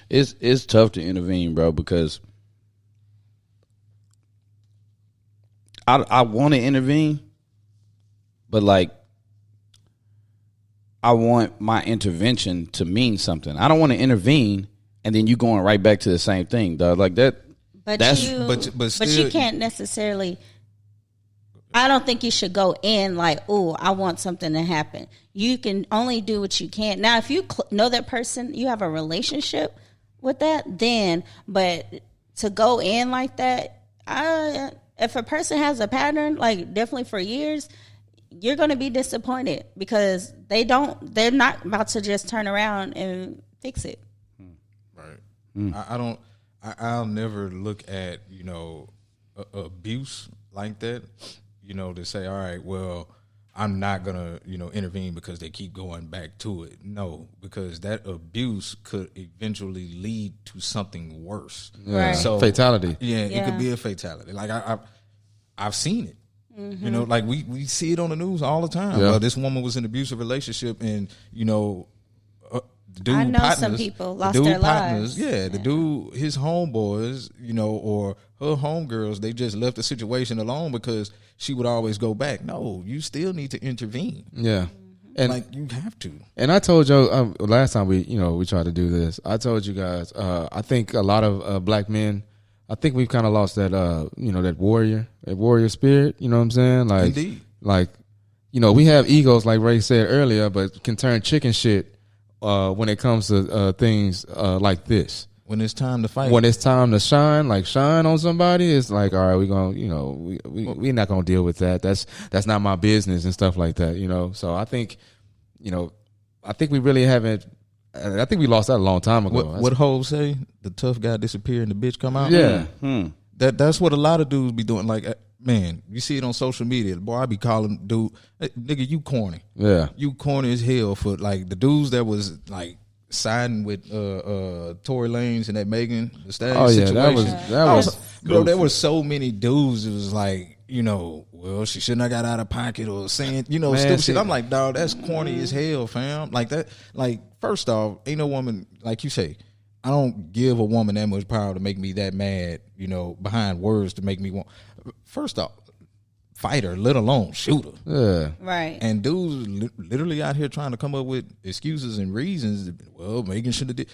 it's tough to intervene, bro, because I want to intervene, but like I want my intervention to mean something. I don't want to intervene and then you going right back to the same thing, dog. Like that. But But you can't necessarily. I don't think you should go in like, oh, I want something to happen. You can only do what you can. Now, if you know that person, you have a relationship with that, then, but to go in like that, if a person has a pattern, like definitely for years, you're going to be disappointed because they're not about to just turn around and fix it. Right. I'll never look at, abuse like that. To say, all right, well, I'm not going to, intervene because they keep going back to it. No, because that abuse could eventually lead to something worse. Yeah. Right. So Fatality. Yeah, it could be a fatality. Like I've seen it. Mm-hmm. Like we see it on the news all the time. Yeah. This woman was in an abusive relationship and, the dude I know partners, some people lost the dude their partners, lives. Yeah, the dude, his homeboys, or her homegirls, they just left the situation alone because she would always go back. No, you still need to intervene. Yeah. And Like you have to. And I told you last time we tried to do this. I told you guys. I think a lot of black men. I think we've kind of lost that. That warrior spirit. You know what I'm saying? Like, Indeed. Like, we have egos, like Ray said earlier, but can turn chicken shit when it comes to things like this. When it's time to fight. When it's time to shine on somebody, it's like, all right, we're gonna, we're not gonna deal with that. That's not my business and stuff like that. So I think, we really haven't. I think we lost that a long time ago. What Hov say? The tough guy disappear and the bitch come out. Yeah. That's what a lot of dudes be doing. Like, man, you see it on social media. Boy, I be calling dude, hey, nigga, you corny. Yeah. You corny as hell for like the dudes that was like siding with Tory Lanez and that Megan Thee Stallion Oh yeah, situation. that was Bro, there were so many dudes. It was like, well, she shouldn't have got out of pocket or saying, stupid shit. I'm like, dog, that's corny as hell, fam. Like that. Like, first off, ain't no woman, like you say, I don't give a woman that much power to make me that mad, behind words to make me want. First off, fight her, let alone shoot her. Yeah. Right. And dudes literally out here trying to come up with excuses and reasons. Well, Megan should have did,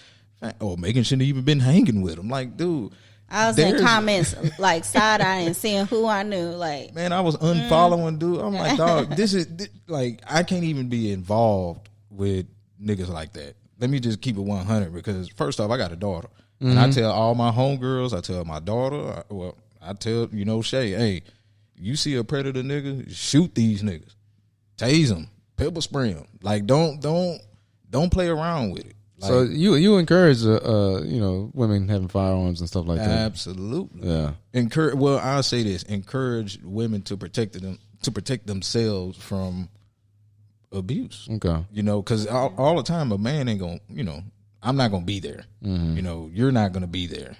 or Megan shouldn't have even been hanging with him. Like, dude. I was in comments like side eye and seeing who I knew. Like, man, I was unfollowing dude. I'm like, dog, this like, I can't even be involved with niggas like that. Let me just keep it 100 because first off, I got a daughter, and I tell all my homegirls, I tell my daughter, I tell Shay, hey, you see a predator nigga, shoot these niggas, tase them, pepper spray them. Like, don't play around with it. Like, So you encourage women having firearms and stuff like that. absolutely, Yeah. Well, I'll say this: encourage women to protect themselves from abuse. Okay. Because all the time a man ain't gonna, I'm not gonna be there. You're not gonna be there.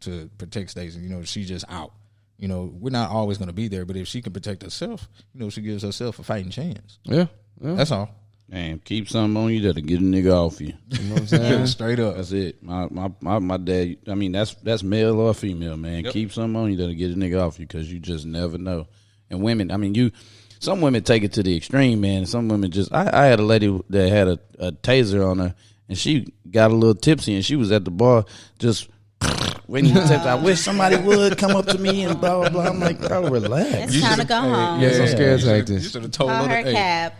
To protect Stacey. She's just out. We're not always gonna be there. But if she can protect herself, she gives herself a fighting chance. Yeah. That's all. Man, keep something on you that'll get a nigga off you. You know what I'm saying? Straight up. That's it. My dad. I mean, that's male or female, man. Yep. Keep something on you that'll get a nigga off you because you just never know. And women, I mean, some women take it to the extreme, man. And some women just. I had a lady that had a taser on her, and she got a little tipsy, and she was at the bar just When you text, I wish somebody would come up to me and blah blah blah. I'm like, bro, relax. It's time to go home. Yeah, some scared You tactics. should have told Call her, her cab.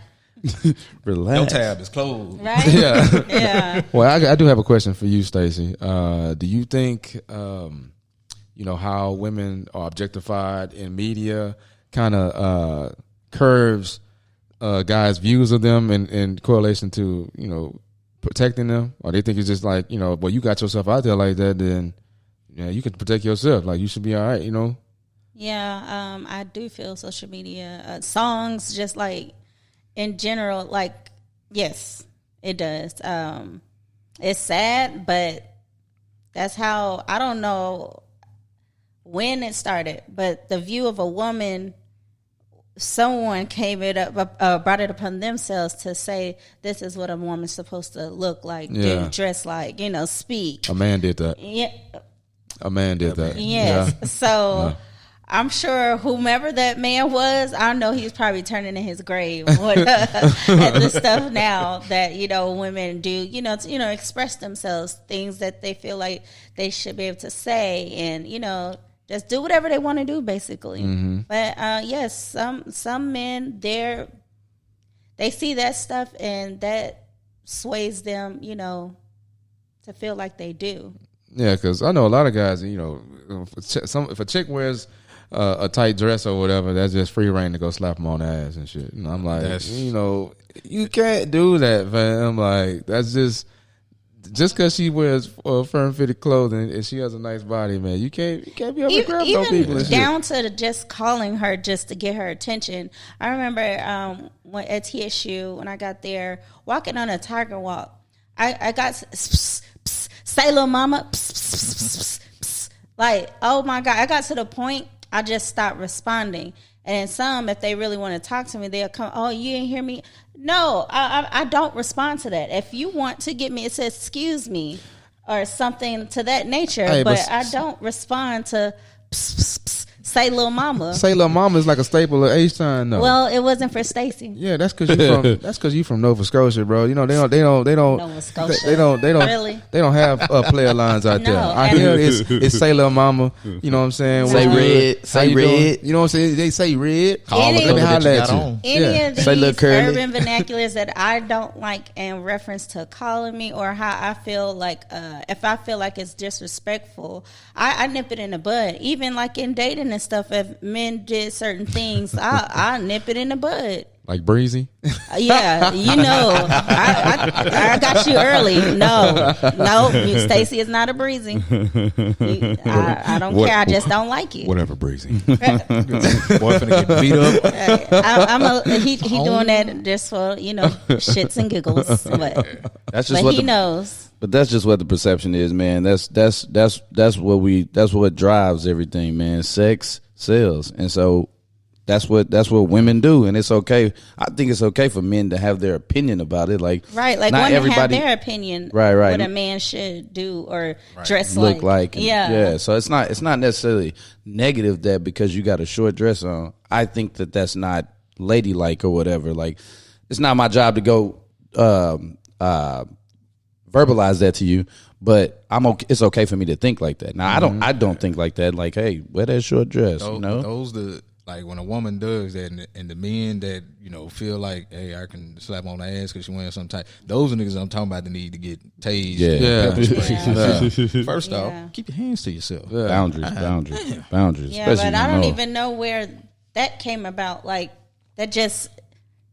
Relax. your tab is closed. Right? Yeah. Yeah. Well, I do have a question for you, Stacey. Do you think, how women are objectified in media kind of curves guys' views of them in correlation to, protecting them? Or they think it's just like, well, you got yourself out there like that, then you can protect yourself. Like, you should be all right, Yeah, I do feel social media, songs, just like in general, like, yes, it does. It's sad, but that's how, I don't know when it started, but the view of a woman, someone brought it upon themselves to say, this is what a woman's supposed to look like, do, dress like, speak. A man did that. Yeah. A man did that. Yes. Yeah. So I'm sure whomever that man was, I know he's probably turning in his grave at the stuff now that, women do, to, express themselves, things that they feel like they should be able to say and, just do whatever they want to do, basically. Mm-hmm. But yes, some men, they see that stuff and that sways them, to feel like they do. Yeah, because I know a lot of guys, if a chick wears a tight dress or whatever, that's just free reign to go slap them on the ass and shit. And I'm like, you can't do that, man. I'm like, that's just because she wears firm fitted clothing and she has a nice body, man. You can't be able to grab no people. Even down to just calling her just to get her attention. I remember at TSU when I got there, walking on a tiger walk. I got say little mama, like, oh my God. I got to the point I just stopped responding. And some, if they really want to talk to me, they'll come, oh, you didn't hear me? No, I don't respond to that. If you want to get me, it says, excuse me, or something to that nature. Hey, but I don't respond to say little mama. Say little mama is like a staple of H-Town, though. Well, it wasn't for Stacey. Yeah, that's because you from Nova Scotia, bro. They don't Nova Scotia. They don't really? They don't have player lines out there. I hear it's say little mama. You know what I'm saying? Say red. Say red. You know what I'm saying? They say red. Let me holler at you. Any of these urban vernaculars that I don't like in reference to calling me or how I feel like, if I feel like it's disrespectful, I nip it in the bud. Even like in dating and stuff, if men did certain things, I nip it in the bud. Like breezy? Yeah, I got you early. No, Stacey is not a breezy. I don't care. I just don't like you. Whatever, breezy. Boy, finna get beat up. He doing that just for shits and giggles. But he knows. But that's just what the perception is, man. That's what drives everything, man. Sex sells, and so that's what women do, and it's okay. I think it's okay for men to have their opinion about it, like women have their opinion, right? What a man should do or dress look like, yeah. So it's not necessarily negative that because you got a short dress on. I think that's not ladylike or whatever. Like, it's not my job to go verbalize that to you, but it's okay for me to think like that. Now I don't think like that. Like, hey, wear that short dress. Like when a woman does that, and the men that feel like, hey, I can slap on the ass because she wearing something tight. Those are niggas I'm talking about that need to get tased. Yeah. First off, keep your hands to yourself. Yeah. Boundaries. Yeah, but I don't even know where that came about. Like, that just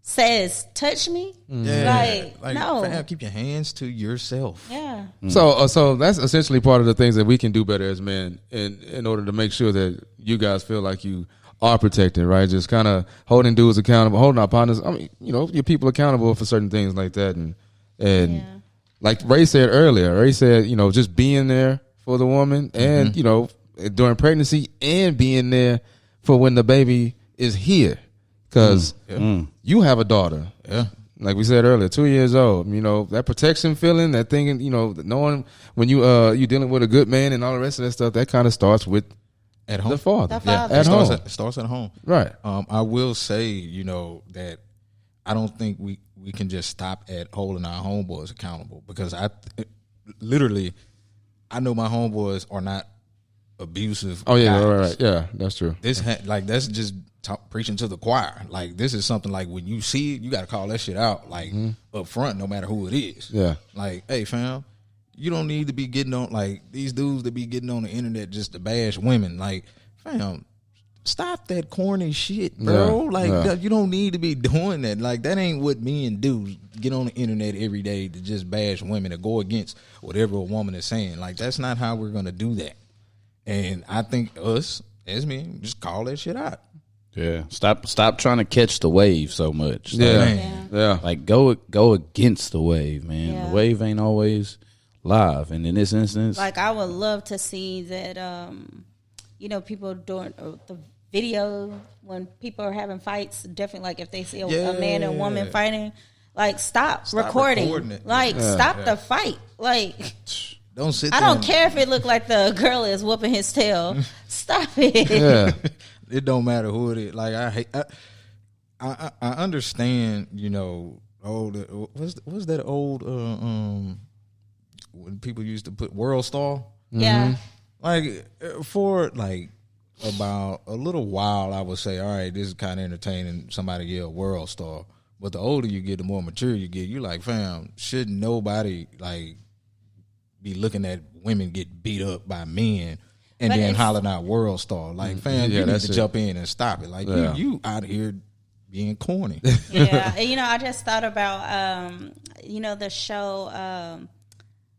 says touch me. Yeah, like no. Fam, keep your hands to yourself. Yeah. So that's essentially part of the things that we can do better as men in order to make sure that you guys feel like you are protected, right? Just kind of holding dudes accountable, holding our partners, your people accountable for certain things like that. And like Ray said earlier, just being there for the woman and, during pregnancy and being there for when the baby is here. Because you have a daughter. Yeah. Like we said earlier, 2 years old. That protection feeling, that thing, knowing when you're dealing with a good man and all the rest of that stuff, that kind of starts with at home. The father. At home. It starts at home. Right. I will say, that I don't think we can just stop at holding our homeboys accountable, because I know my homeboys are not abusive. Oh yeah, guys. right. Yeah, that's true. That's just preaching to the choir. Like this is something like when you see it, you got to call that shit out like up front, no matter who it is. Yeah. Like, hey fam, you don't need to be getting on like these dudes that be getting on the internet just to bash women. Like, fam, stop that corny shit, bro. You don't need to be doing that. Like that ain't what men do. Get on the internet every day to just bash women or go against whatever a woman is saying. Like that's not how we're gonna do that. And I think us as men just call that shit out. Yeah, stop trying to catch the wave so much. Yeah. Like go against the wave, man. Yeah. The wave ain't always live, and in this instance, Like I would love to see that. People doing the video when people are having fights. Definitely, like if they see a man and a woman fighting, like stop recording it. like stop the fight. Like don't sit. I don't care if it look like the girl is whooping his tail. Stop it. Yeah. It don't matter who it is. Like I understand. Old what's that old when people used to put World Star. Yeah. Like for like about a little while, I would say, all right, this is kind of entertaining. Somebody yell World Star, but the older you get, the more mature you get. You like, fam, shouldn't nobody like be looking at women get beat up by men and But then hollering out World Star? Like, fam, you need to jump in and stop it. Like you out here being corny. Yeah. And, I just thought about the show.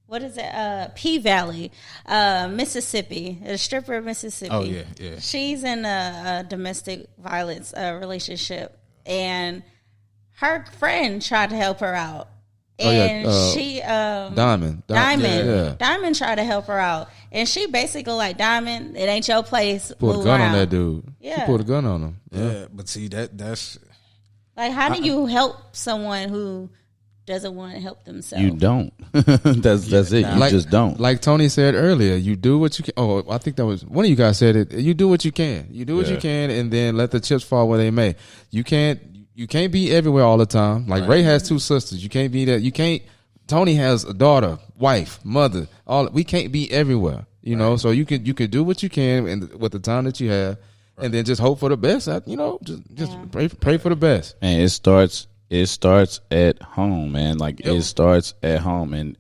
What is it? P-Valley, Mississippi, a stripper of Mississippi. Oh, yeah. She's in a domestic violence relationship, and her friend tried to help her out. And she Diamond. Diamond tried to help her out. And she basically like, Diamond, it ain't your place. Pulled a gun on that dude. Yeah. She pulled a gun on him. Yeah, but see that's like, how do you help someone who doesn't want to help themselves? you don't. That's it. You just don't. Like Tony said earlier, you do what you can. Oh, I think that was one of you guys said it. You do what you can. You do what you can, and then let the chips fall where they may. You can't be everywhere all the time. Like Ray has 2 sisters. You can't be that. You can't. Tony has a daughter, wife, mother. We can't be everywhere. You know, so you can do what you can and with the time that you have, and then just hope for the best. Just pray for the best. And it starts at home, man. Like it starts at home, and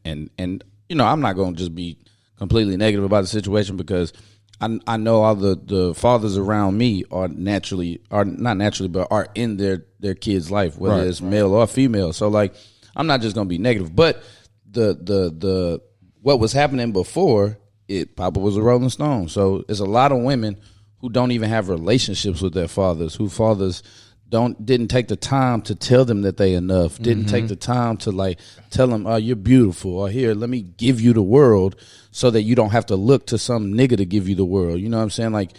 I'm not gonna just be completely negative about the situation because I know all the fathers around me are not naturally, but are in their kids' life, whether it's male or female. So like, I'm not just gonna be negative, but the what was happening before it, Papa was a Rolling Stone. So there's a lot of women who don't even have relationships with their fathers, who fathers didn't take the time to tell them that they enough, didn't take the time to like tell them, oh, you're beautiful, or here, let me give you the world so that you don't have to look to some nigga to give you the world. You know what I'm saying? Like,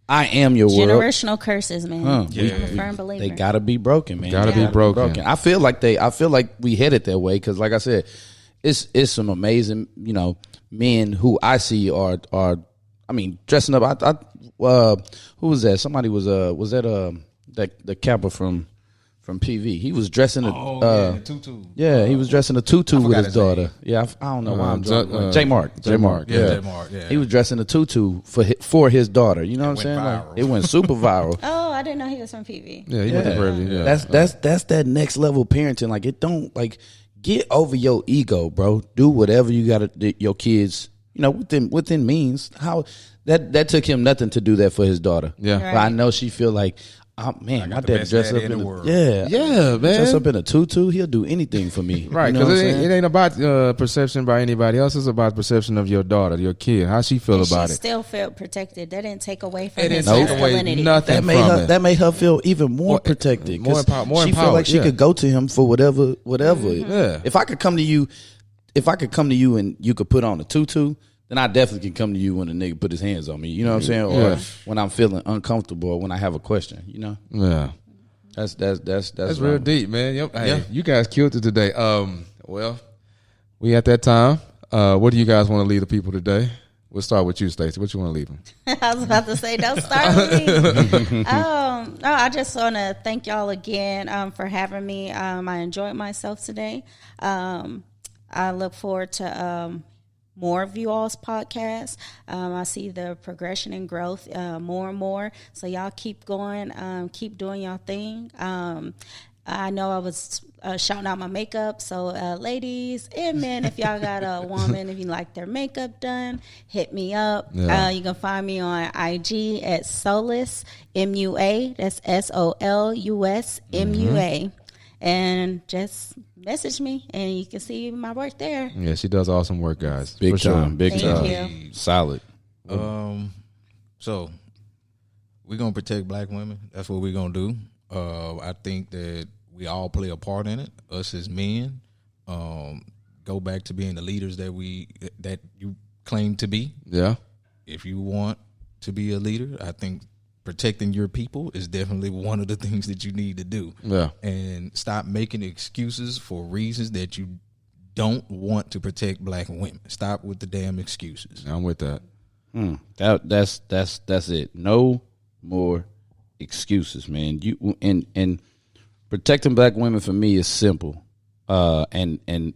I am your world. Generational curses, man. I'm a firm believer. They gotta be broken, man. Gotta be broken. I feel like we headed that way because, like I said, it's some amazing, men who I see are dressing up. Who was that? Somebody was the capper from PV. He was dressing a tutu. Yeah, he was dressing a tutu with his daughter. Name. Yeah, I don't know why I'm drawing. J Mark. Yeah, J Mark. Yeah, he was dressing a tutu for his daughter. You know what I'm saying? Like, it went super viral. Oh, I didn't know he was from PV. Yeah, he went to Prairie. Yeah. That's that next level parenting. Like, it don't like get over your ego, bro. Do whatever you got to your kids. Within means. How that took him nothing to do that for his daughter. Yeah, right. But I know she feel like, oh man, my dad dressed up in the world. Yeah, man. Dressed up in a tutu, he'll do anything for me. Right, because it ain't about perception by anybody else. It's about perception of your daughter, your kid, how she feel about it. She still felt protected. That didn't take away from It his didn't take away masculinity. nothing That made her feel even more protected. more empowered. She felt like she could go to him for whatever. Yeah. If I could come to you and you could put on a tutu, then I definitely can come to you when a nigga put his hands on me. You know what I'm saying? Or when I'm feeling uncomfortable or when I have a question. Yeah. That's real deep, man. Yep. Hey, you guys killed it today. Well, we at that time. What do you guys want to leave the people today? We'll start with you, Stacey. What you want to leave them? I was about to say, don't start with me. I just want to thank y'all again for having me. I enjoyed myself today. I look forward to more of you all's podcasts. I see the progression and growth more and more. So y'all keep going, keep doing y'all thing. I know I was shouting out my makeup. So ladies and men, if y'all got a woman, if you like their makeup done, hit me up. Yeah. You can find me on IG at Solus MUA. That's SOLUS MUA. And just message me, and you can see my work there. Yeah, she does awesome work, guys. Big For sure. time, big Thank time. you. Solid. So we're gonna protect black women. That's what we're gonna do. I think that we all play a part in it. Us as men, go back to being the leaders that you claim to be. Yeah. If you want to be a leader, I think protecting your people is definitely one of the things that you need to do. Yeah. And stop making excuses for reasons that you don't want to protect black women. Stop with the damn excuses. I'm with that. That's it. No more excuses, man. You and protecting black women for me is simple. And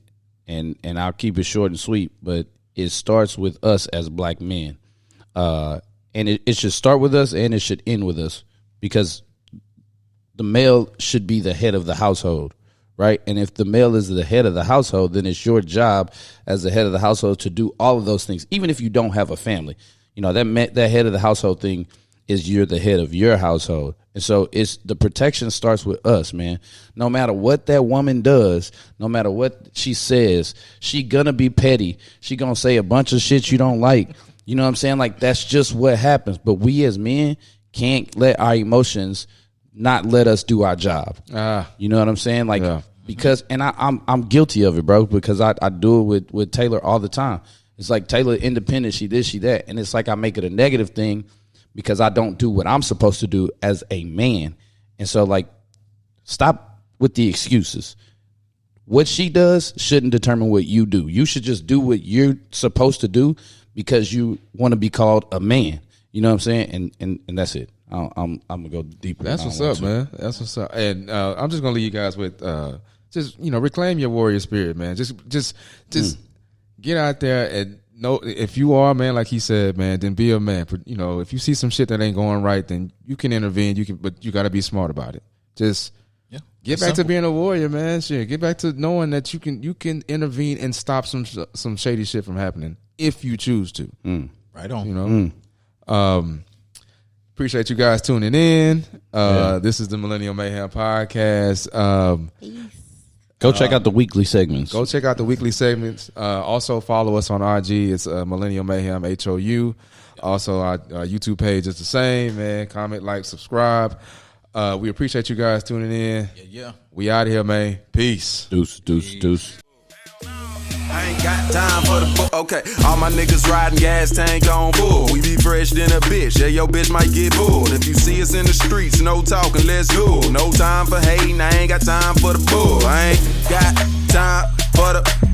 I'll keep it short and sweet, but it starts with us as black men. And it should start with us and it should end with us, because the male should be the head of the household, right? And if the male is the head of the household, then it's your job as the head of the household to do all of those things, even if you don't have a family. You know, that head of the household thing is you're the head of your household. And so it's the protection starts with us, man. No matter what that woman does, no matter what she says, she gonna be petty. She gonna say a bunch of shit you don't like. You know what I'm saying? Like, that's just what happens. But we as men can't let our emotions not let us do our job. You know what I'm saying? Like, because, and I'm guilty of it, bro, because I do it with Taylor all the time. It's like, Taylor independent, she this, she that. And it's like I make it a negative thing because I don't do what I'm supposed to do as a man. And so, like, stop with the excuses. What she does shouldn't determine what you do. You should just do what you're supposed to do because you want to be called a man. You know what I'm saying? And that's it. I'm gonna go deeper. That's what's up, man. That's what's up. And I'm just gonna leave you guys with just, you know, reclaim your warrior spirit, man. Just get out there and know if you are a man, like he said, man, then be a man. You know, if you see some shit that ain't going right, then you can intervene. But you got to be smart about it. Just get back to being a warrior, man. Shit, get back to knowing that you can intervene and stop some shady shit from happening if you choose to. Right on. You know. Appreciate you guys tuning in. This is the Millennial Mayhem podcast. Go check out the weekly segments. Go check out the weekly segments. Also follow us on IG. It's Millennial Mayhem HOU. Also our YouTube page is the same, man. Comment, like, subscribe. We appreciate you guys tuning in. Yeah. We out of here, man. Peace. Deuce. I ain't got time for the book. Okay, all my niggas riding gas tank on full. We be fresh than a bitch. Yeah, your bitch might get pulled. If you see us in the streets, no talking, let's go. No time for hating. I ain't got time for the bull. I ain't got time for the